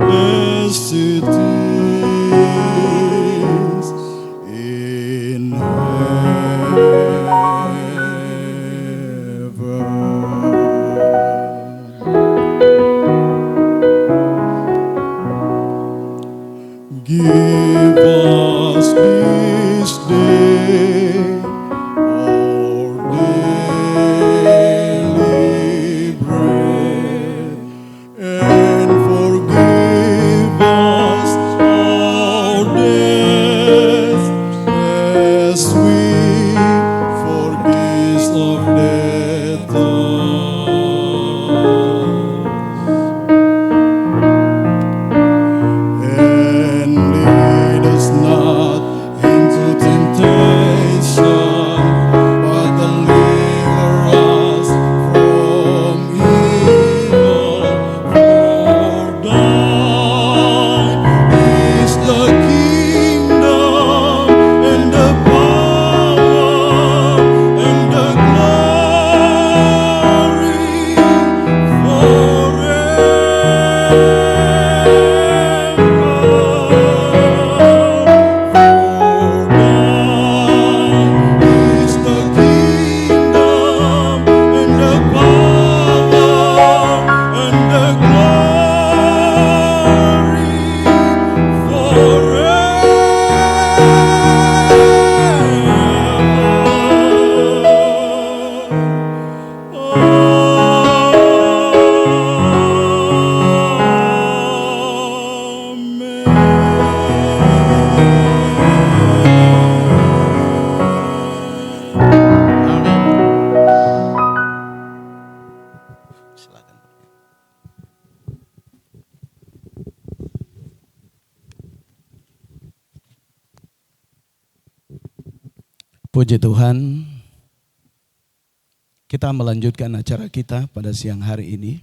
as it is in Give us this day our daily bread, and forgive us our debts as we forgive our debtors. And lead us not into temptation, but deliver us from evil. For thine is the kingdom and the power and the Puji Tuhan, kita melanjutkan acara kita pada siang hari ini.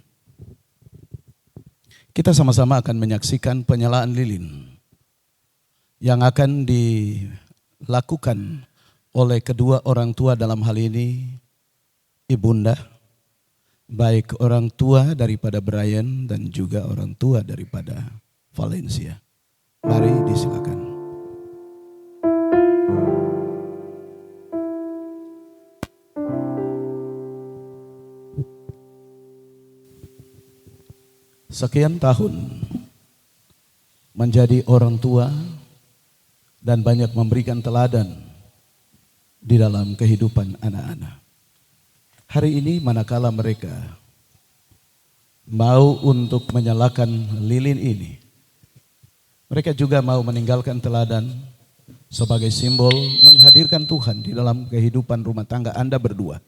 Kita sama-sama akan menyaksikan penyalaan lilin yang akan dilakukan oleh kedua orang tua, dalam hal ini ibunda, baik orang tua daripada Brian dan juga orang tua daripada Valencia. Mari disilakan. Sekian tahun menjadi orang tua dan banyak memberikan teladan di dalam kehidupan anak-anak. Hari ini manakala mereka mau untuk menyalakan lilin ini, mereka juga mau meninggalkan teladan sebagai simbol menghadirkan Tuhan di dalam kehidupan rumah tangga Anda berdua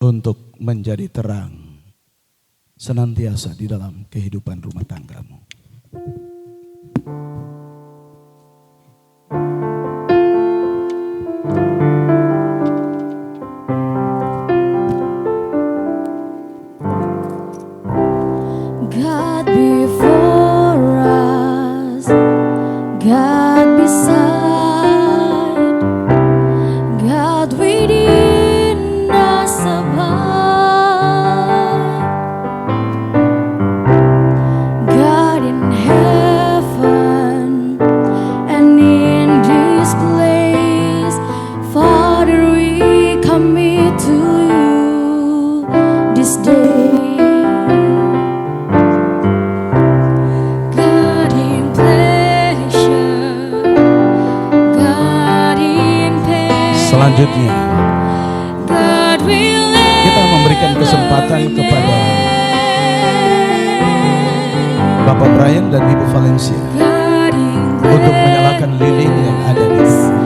untuk menjadi terang senantiasa di dalam kehidupan rumah tanggamu. God before us, God beside, God within us above, God in heaven and in this place. Father, we commit to you this day. Selanjutnya kita memberikan kesempatan kepada Bapak Brian dan Ibu Valencia untuk menyalakan lilin yang ada di sini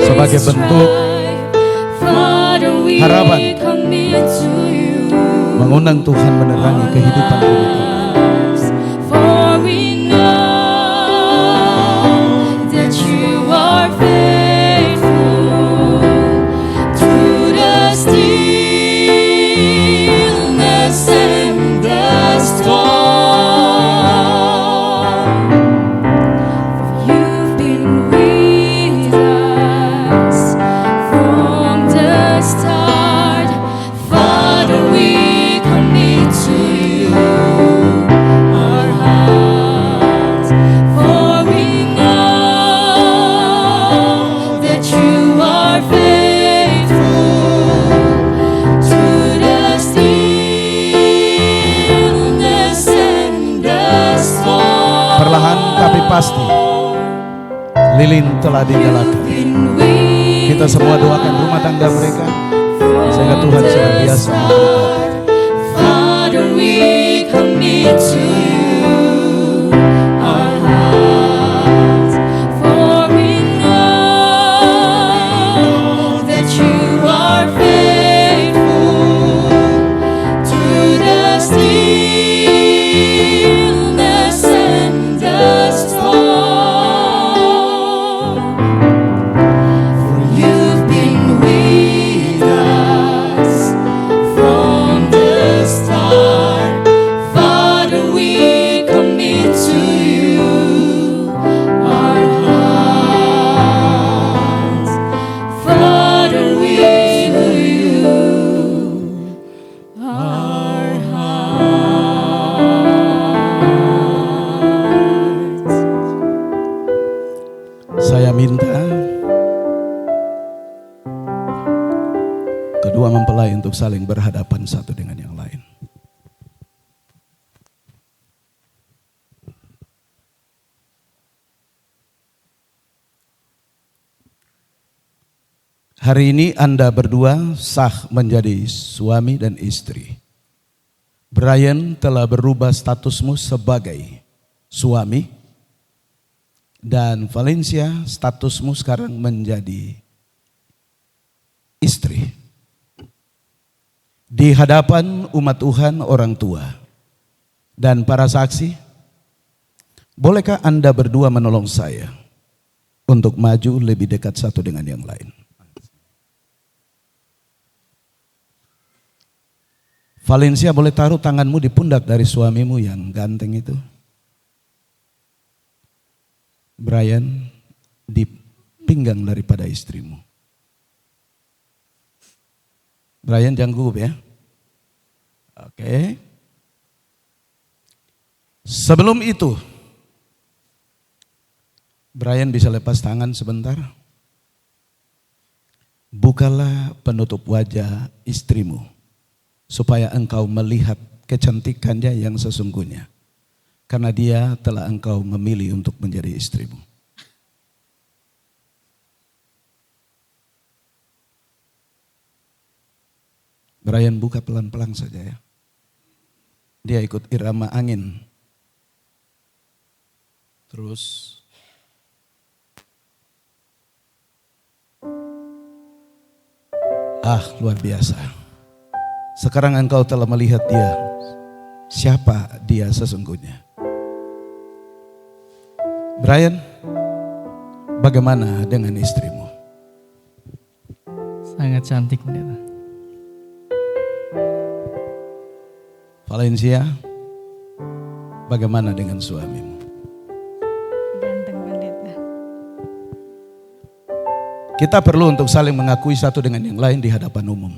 sebagai bentuk harapan mengundang Tuhan menerangi kehidupan rumah tangga. Pasti lilin telah dinyalakan. Kita semua doakan rumah tangga mereka sehingga Tuhan senantiasa memberkati. Father, we commit to you our hearts, for we know that you are faithful to the stillness and the storm. For you've been with us from the start. Father, we commit to you our hearts. Father, we to you our hearts. Saya minta kedua mempelai untuk saling berhadapan satu dengan yang lain. Hari ini Anda berdua sah menjadi suami dan istri. Brian telah berubah statusmu sebagai suami, dan Valencia statusmu sekarang menjadi istri. Di hadapan umat Tuhan, orang tua, dan para saksi, bolehkah Anda berdua menolong saya untuk maju lebih dekat satu dengan yang lain? Valencia, boleh taruh tanganmu di pundak dari suamimu yang ganteng itu. Brian, di pinggang daripada istrimu. Brian, jangan gugup ya. Oke. Sebelum itu, Brian bisa lepas tangan sebentar. Bukalah penutup wajah istrimu, supaya engkau melihat kecantikannya yang sesungguhnya. Karena dia telah engkau memilih untuk menjadi istrimu. Brian buka pelan-pelan saja ya. Dia ikut irama angin. Terus luar biasa. Sekarang engkau telah melihat dia. Siapa dia sesungguhnya? Brian, bagaimana dengan istrimu? Sangat cantik, pendeta. Valencia, bagaimana dengan suamimu? Ganteng, pendeta. Kita perlu untuk saling mengakui satu dengan yang lain di hadapan umum.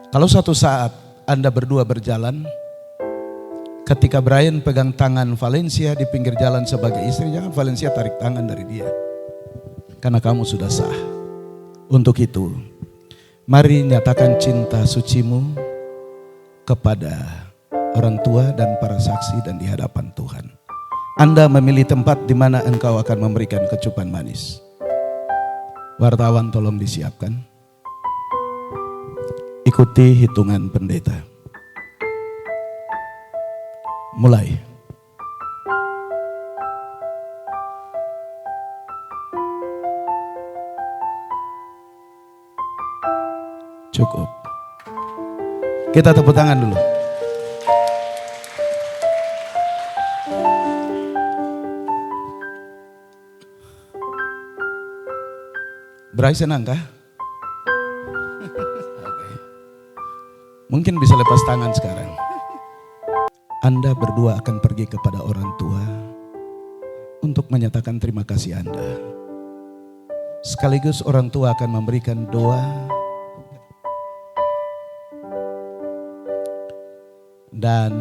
Kalau suatu saat Anda berdua berjalan, ketika Brian pegang tangan Valencia di pinggir jalan sebagai istri, jangan Valencia tarik tangan dari dia. Karena kamu sudah sah. Untuk itu, mari nyatakan cinta sucimu kepada orang tua dan para saksi dan di hadapan Tuhan. Anda memilih tempat di mana engkau akan memberikan kecupan manis. Wartawan tolong disiapkan. Ikuti hitungan pendeta. Mulai. Cukup. Kita tepuk tangan dulu. Bray senang kah? Oke. Mungkin bisa lepas tangan sekarang. Anda berdua akan pergi kepada orang tua untuk menyatakan terima kasih Anda. Sekaligus orang tua akan memberikan doa dan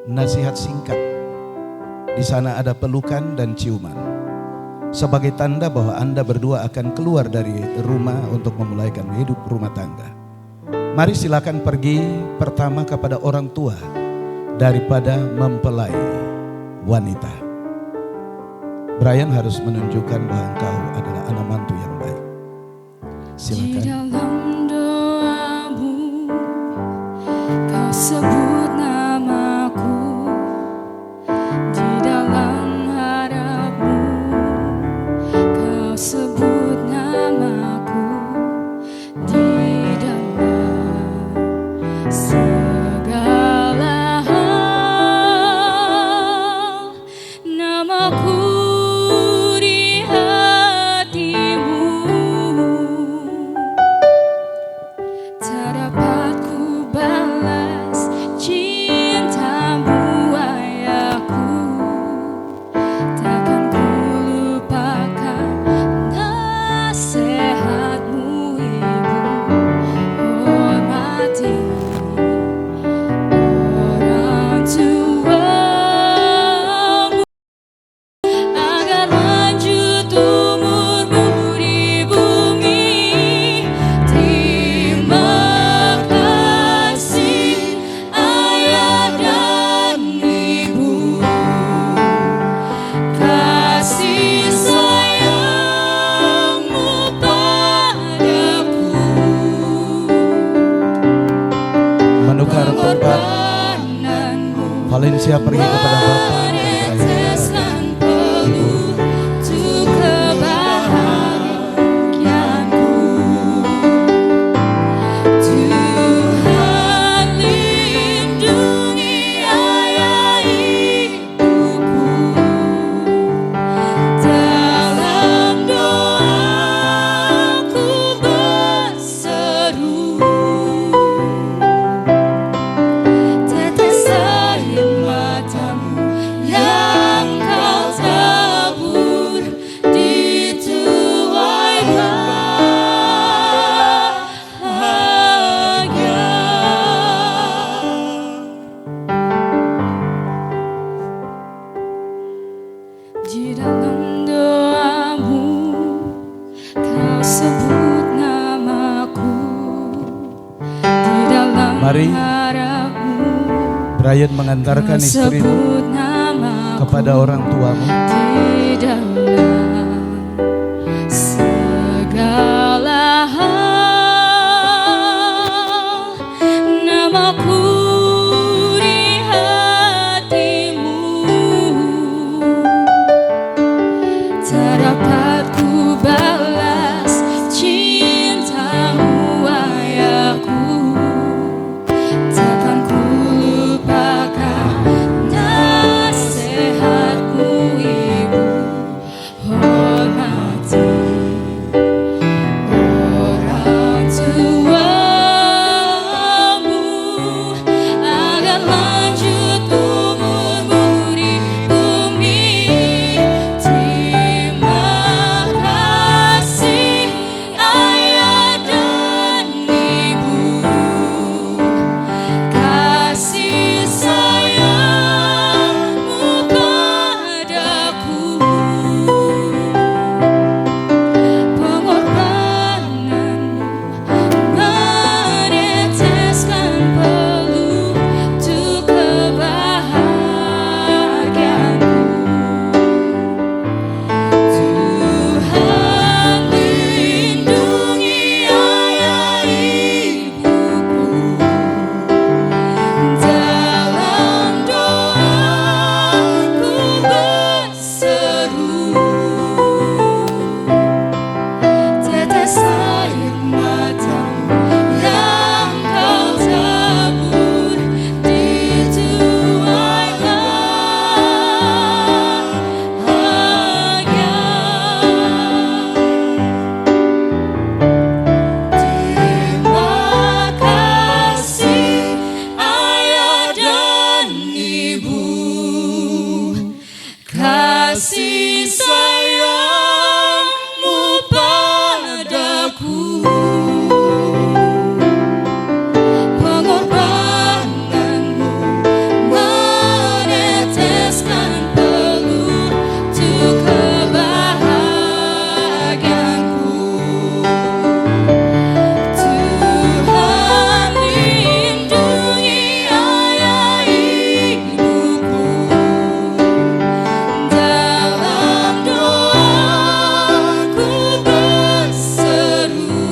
nasihat singkat. Di sana ada pelukan dan ciuman. Sebagai tanda bahwa Anda berdua akan keluar dari rumah untuk memulaikan hidup rumah tangga. Mari silakan pergi pertama kepada orang tua daripada mempelai wanita. Brian harus menunjukkan bahwa engkau adalah anak mantu yang baik. Silakan. Di dalam doamu, kau sebut namaku. Di dalam harapmu, kau sebut namaku. Di dalam segala hal, namaku di hatimu. Tak dapat ku balas cintamu, ayahku. Takkan ku lupakan nasihatmu, ibu. Hormati orang tuamu agar lanjut umurmu di bumi. Terima kasih ayah dan ibu, kasih sayangmu padaku. Menukar tempat. Pengorbananmu Valencia pergi kepada Bapak dan Brian. bertesan penuh untuk kebahagiaanku. Tuhan lindungi ayah ibuku. Dalam doaku berseru, tetes air matamu Brian mengantarkan istrimu sebut namaku kepada orang tuamu. di dalam segala hal, namaku di hatimu tak dapat ku balas cintamu ayahku, takkan ku lupakan nasihatmu ibu. Hormati orang tuamu agar lanjut umurmu di bumi. Terima kasih ayah dan ibu, kasih sayangmu padaku, pengorbananmu meneteskan peluh untuk kebahagiaanku. Tuhan lindungi ayah ibuku, dalam doaku berseru, tetes air matamu yang kau tabur di tuai bahagia. Terima kasih ayah dan ibu, kasih sayangmu padaku, pengorbananmu meneteskan peluh untuk kebahagiaanku. Tuhan lindungi ayah ibuku, dalam doaku berseru,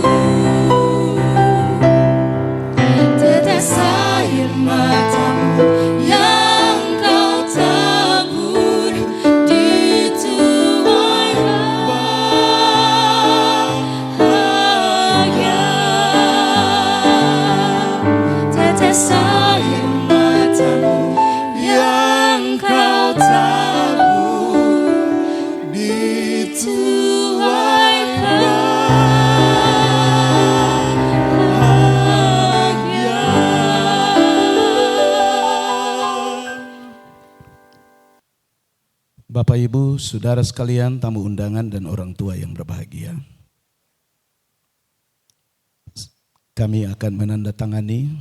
tetes air matamu yang kau tabur di tuai bahagia. Tetes air matamu yang kau tabur di tuai bahagia. Bapak Ibu, saudara sekalian, tamu undangan dan orang tua yang berbahagia. Kami akan menandatangani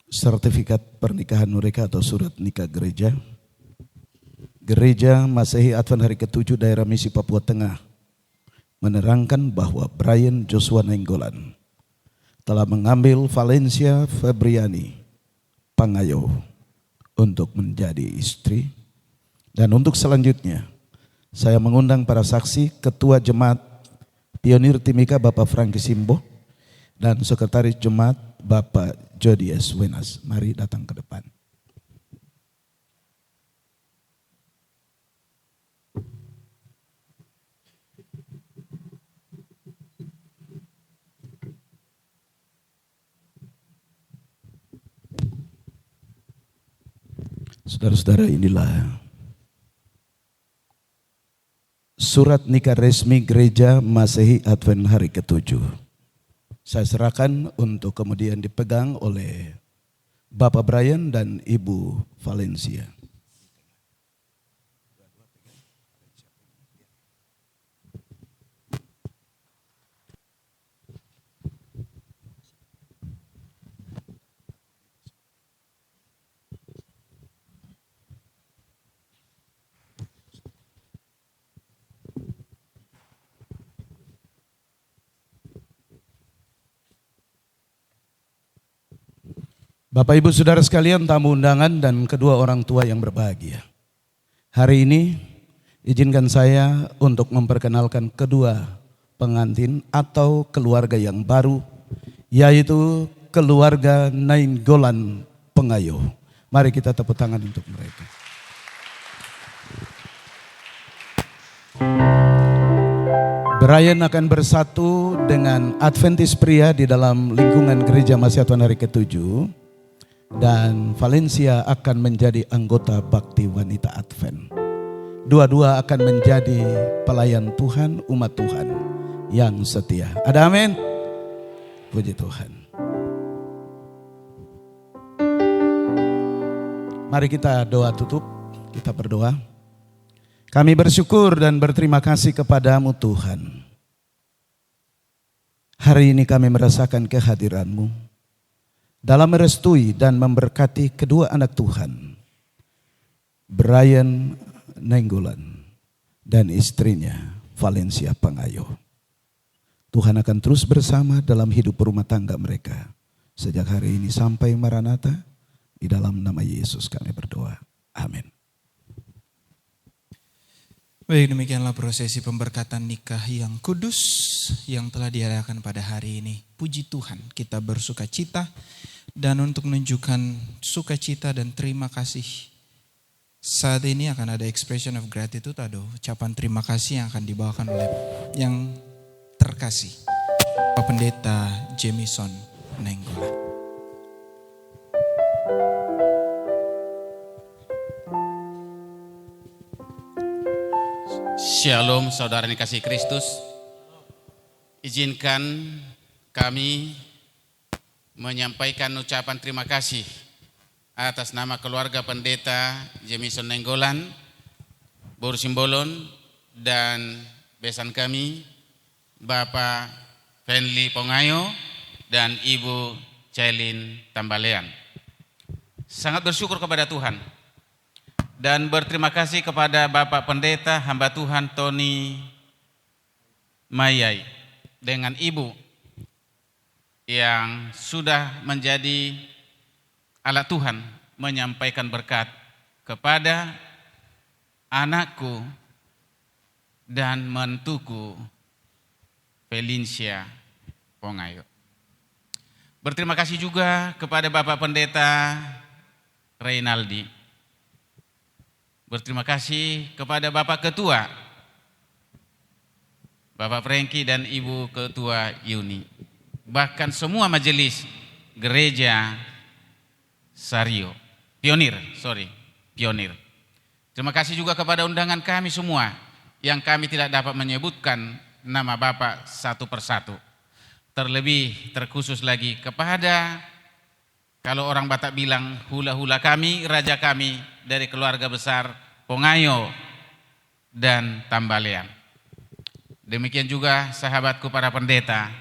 sertifikat pernikahan mereka atau surat nikah gereja. Gereja Masehi Advent Hari ke-7 Daerah Misi Papua Tengah menerangkan bahwa Brian Joshua Nainggolan telah mengambil Valencia Febriani Pangayo untuk menjadi istri. Dan untuk selanjutnya, saya mengundang para saksi, Ketua Jemaat Pionir Timika Bapak Franky Simbo dan Sekretaris Jemaat Bapak Jody S. Wenas. Mari datang ke depan. Saudara-saudara, inilah surat nikah resmi Gereja Masehi Advent Hari ke-7. Saya serahkan untuk kemudian dipegang oleh Bapak Brian dan Ibu Valencia. Bapak Ibu Saudara sekalian, tamu undangan dan kedua orang tua yang berbahagia. Hari ini izinkan saya untuk memperkenalkan kedua pengantin atau keluarga yang baru, yaitu keluarga Nainggolan Pengayo. Mari kita tepuk tangan untuk mereka. Brian akan bersatu dengan Adventist pria di dalam lingkungan Gereja Masyatuan Hari ke-7. Dan Valencia akan menjadi anggota bakti wanita Advent. Dua-dua akan menjadi pelayan Tuhan, umat Tuhan yang setia. Ada amin? Puji Tuhan. Mari kita doa tutup, kita berdoa. Kami bersyukur dan berterima kasih kepadamu Tuhan. Hari ini kami merasakan kehadiran-Mu dalam merestui dan memberkati kedua anak Tuhan, Brian Nainggolan dan istrinya Valencia Pengayo. Tuhan akan terus bersama dalam hidup rumah tangga mereka sejak hari ini sampai Maranatha. Di dalam nama Yesus kami berdoa. Amin. Baik, demikianlah prosesi pemberkatan nikah yang kudus yang telah diadakan pada hari ini. Puji Tuhan, kita bersuka cita. Dan untuk menunjukkan sukacita dan terima kasih, saat ini akan ada expression of gratitude, ada ucapan terima kasih yang akan dibawakan oleh yang terkasih, Pak Pendeta Jamison Nainggolan. Shalom saudara yang dikasihi Kristus. Izinkan kami menyampaikan ucapan terima kasih atas nama keluarga Pendeta Jamison Nainggolan, Boru Simbolon, dan besan kami Bapak Fenli Pongayo dan Ibu Celin Tambalean. Sangat bersyukur kepada Tuhan dan berterima kasih kepada Bapak Pendeta hamba Tuhan Tony Mayai dengan Ibu yang sudah menjadi alat Tuhan menyampaikan berkat kepada anakku dan mentuku Valencia Pengayo. Berterima kasih juga kepada Bapak Pendeta Reynaldi. Berterima kasih kepada Bapak Ketua, Bapak Franky dan Ibu Ketua Yuni. Bahkan semua majelis gereja Pionir. Terima kasih juga kepada undangan kami semua yang kami tidak dapat menyebutkan nama Bapak satu persatu. Terlebih terkhusus lagi kepada, kalau orang Batak bilang, hula-hula kami, raja kami dari keluarga besar Pongayo dan Tambalean. Demikian juga sahabatku para pendeta.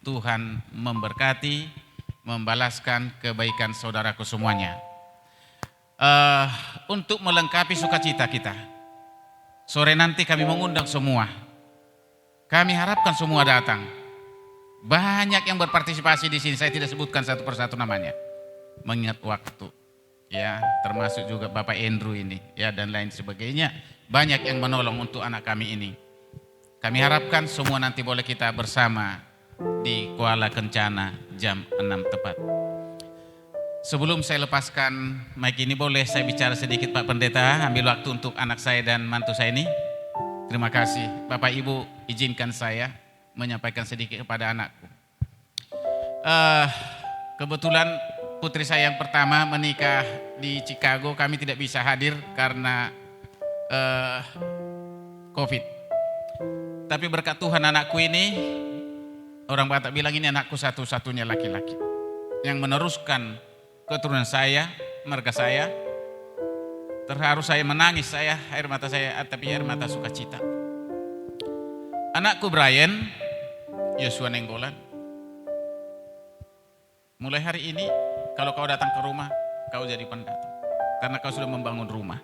Tuhan memberkati, membalaskan kebaikan saudaraku semuanya. Untuk melengkapi sukacita kita, sore nanti kami mengundang semua. Kami harapkan semua datang. Banyak yang berpartisipasi di sini, saya tidak sebutkan satu persatu namanya. Mengingat waktu, ya, termasuk juga Bapak Andrew ini, ya, dan lain sebagainya. Banyak yang menolong untuk anak kami ini. Kami harapkan semua nanti boleh kita bersama di Kuala Kencana jam 6 tepat. Sebelum saya lepaskan mic ini, boleh saya bicara sedikit Pak Pendeta, ambil waktu untuk anak saya dan mantu saya ini. Terima kasih. Bapak Ibu, izinkan saya menyampaikan sedikit kepada anakku. Kebetulan putri saya yang pertama menikah di Chicago, kami tidak bisa hadir karena COVID. Tapi berkat Tuhan anakku ini, orang Batak bilang ini anakku satu-satunya laki-laki yang meneruskan keturunan saya, marga saya. Terharu saya, menangis saya, air mata saya, tapi air mata sukacita. Anakku Brian Yosua Nainggolan, mulai hari ini kalau kau datang ke rumah, kau jadi pendatang karena kau sudah membangun rumah.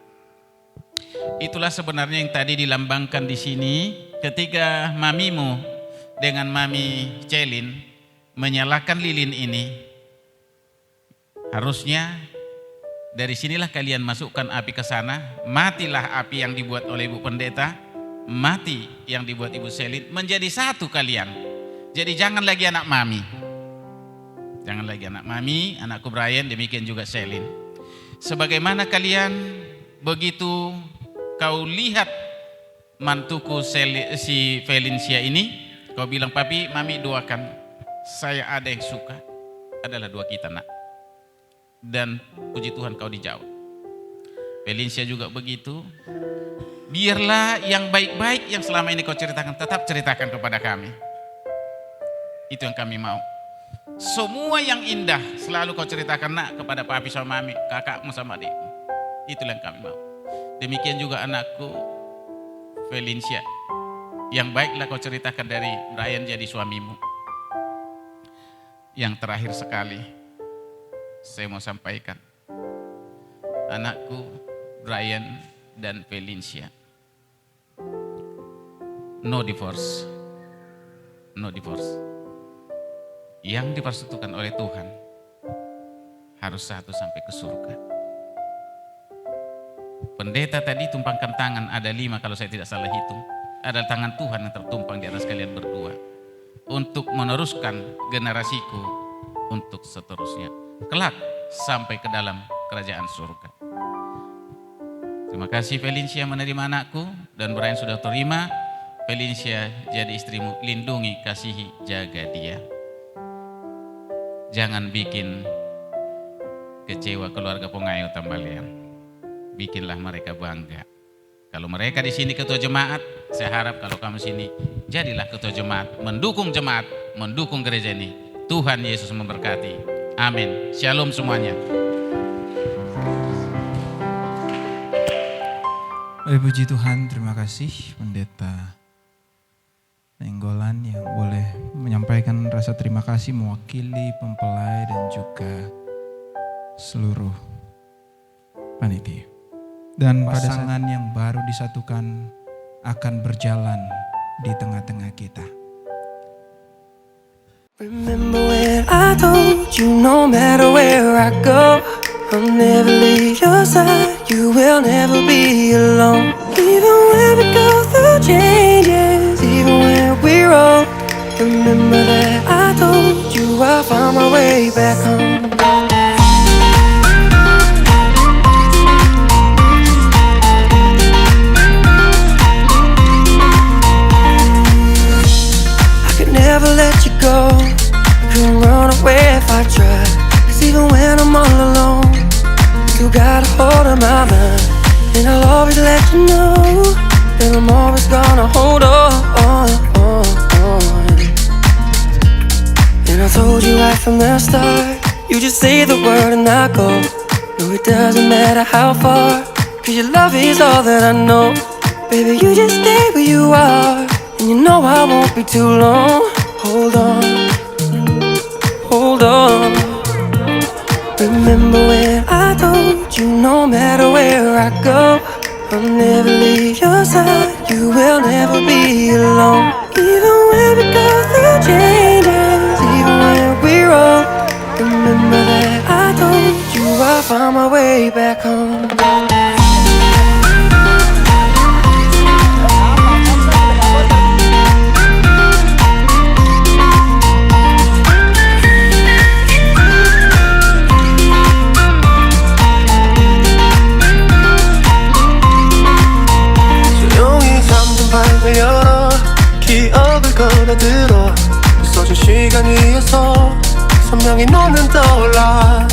Itulah sebenarnya yang tadi dilambangkan di sini ketika mamimu dengan Mami Celin menyalakan lilin ini. Harusnya dari sinilah kalian masukkan api ke sana, matilah api yang dibuat oleh Ibu Pendeta, mati yang dibuat Ibu Selin, menjadi satu kalian. Jadi jangan lagi anak mami. Jangan lagi anak mami, anakku Brian, demikian juga Selin. Sebagaimana kalian begitu kau lihat mantuku si Valencia ini, kau bilang, papi, mami doakan, saya ada yang suka, adalah dua kita nak. Dan puji Tuhan kau dijawab. Valencia juga begitu. Biarlah yang baik-baik yang selama ini kau ceritakan, tetap ceritakan kepada kami. Itu yang kami mau. Semua yang indah selalu kau ceritakan nak kepada papi sama mami, kakakmu sama adikmu. Itulah yang kami mau. Demikian juga anakku Valencia. Yang baiklah kau ceritakan dari Brian jadi suamimu. Yang terakhir sekali, saya mau sampaikan, anakku Brian dan Valencia, no divorce, no divorce. Yang dipersatukan oleh Tuhan harus satu sampai ke surga. Pendeta tadi tumpangkan tangan, ada 5 kalau saya tidak salah hitung. Ada tangan Tuhan yang tertumpang di atas kalian berdua untuk meneruskan generasiku untuk seterusnya kelak sampai ke dalam kerajaan surga. Terima kasih Valencia menerima anakku, dan Brian sudah terima. Valencia jadi istrimu, lindungi, kasihi, jaga dia. Jangan bikin kecewa keluarga Pongayo Tambalean. Bikinlah mereka bangga. Kalau mereka di sini ketua jemaat, saya harap kalau kamu sini jadilah ketua jemaat, mendukung jemaat, mendukung gereja ini. Tuhan Yesus memberkati. Amin. Shalom semuanya. Puji Tuhan, terima kasih Pendeta Nainggolan yang boleh menyampaikan rasa terima kasih mewakili mempelai dan juga seluruh panitia. Dan pasangan yang baru disatukan akan berjalan di tengah-tengah kita. Remember when I told you no matter where I go, I'll never leave your side, you will never be alone. Even when we go through changes, even when we're old, remember that I told you I'll find my way back home. I could never let you go, couldn't run away if I tried. Cause even when I'm all alone, you got a hold of my mind. And I'll always let you know that I'm always gonna hold on. And I told you right from the start, you just say the word and I go. No, it doesn't matter how far, cause your love is all that I know. Baby, you just stay where you are, and you know I won't be too long. Hold on, hold on. Remember when I told you no matter where I go, I'll never leave your side, you will never be alone. Even when we go through changes, even when we're old, remember that I told you I'll find my way back home. 열어 기억을 걸어들어 부서진 시간 위에서 선명히 너는 떠올라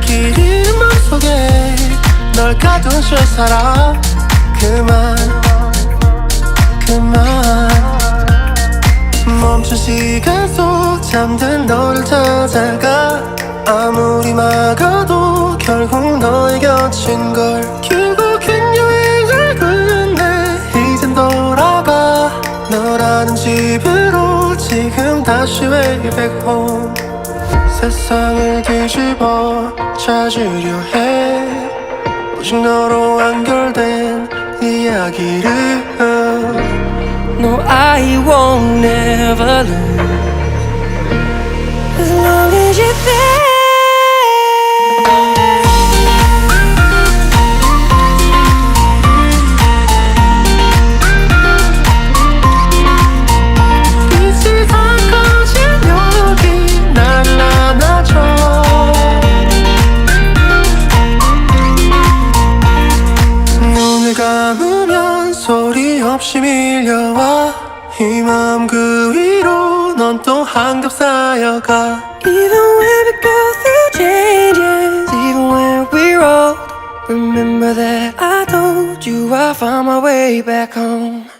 길 잃은 맘속에 널 가둔 실사람 그만 멈춘 시간 속 잠든 너를 찾아가 아무리 막아도 결국 너의 곁인 걸 결국엔 여행을 끝내 이젠 돌아가 너라는 집으로 지금 다시 way back home 세상을 뒤집어 찾으려 해 오직 너로 완결된 이야기를 No, I won't never lose as long as you're there. 한 겹 쌓여가 Even when we go through changes Even when we're old Remember that I told you I found my way back home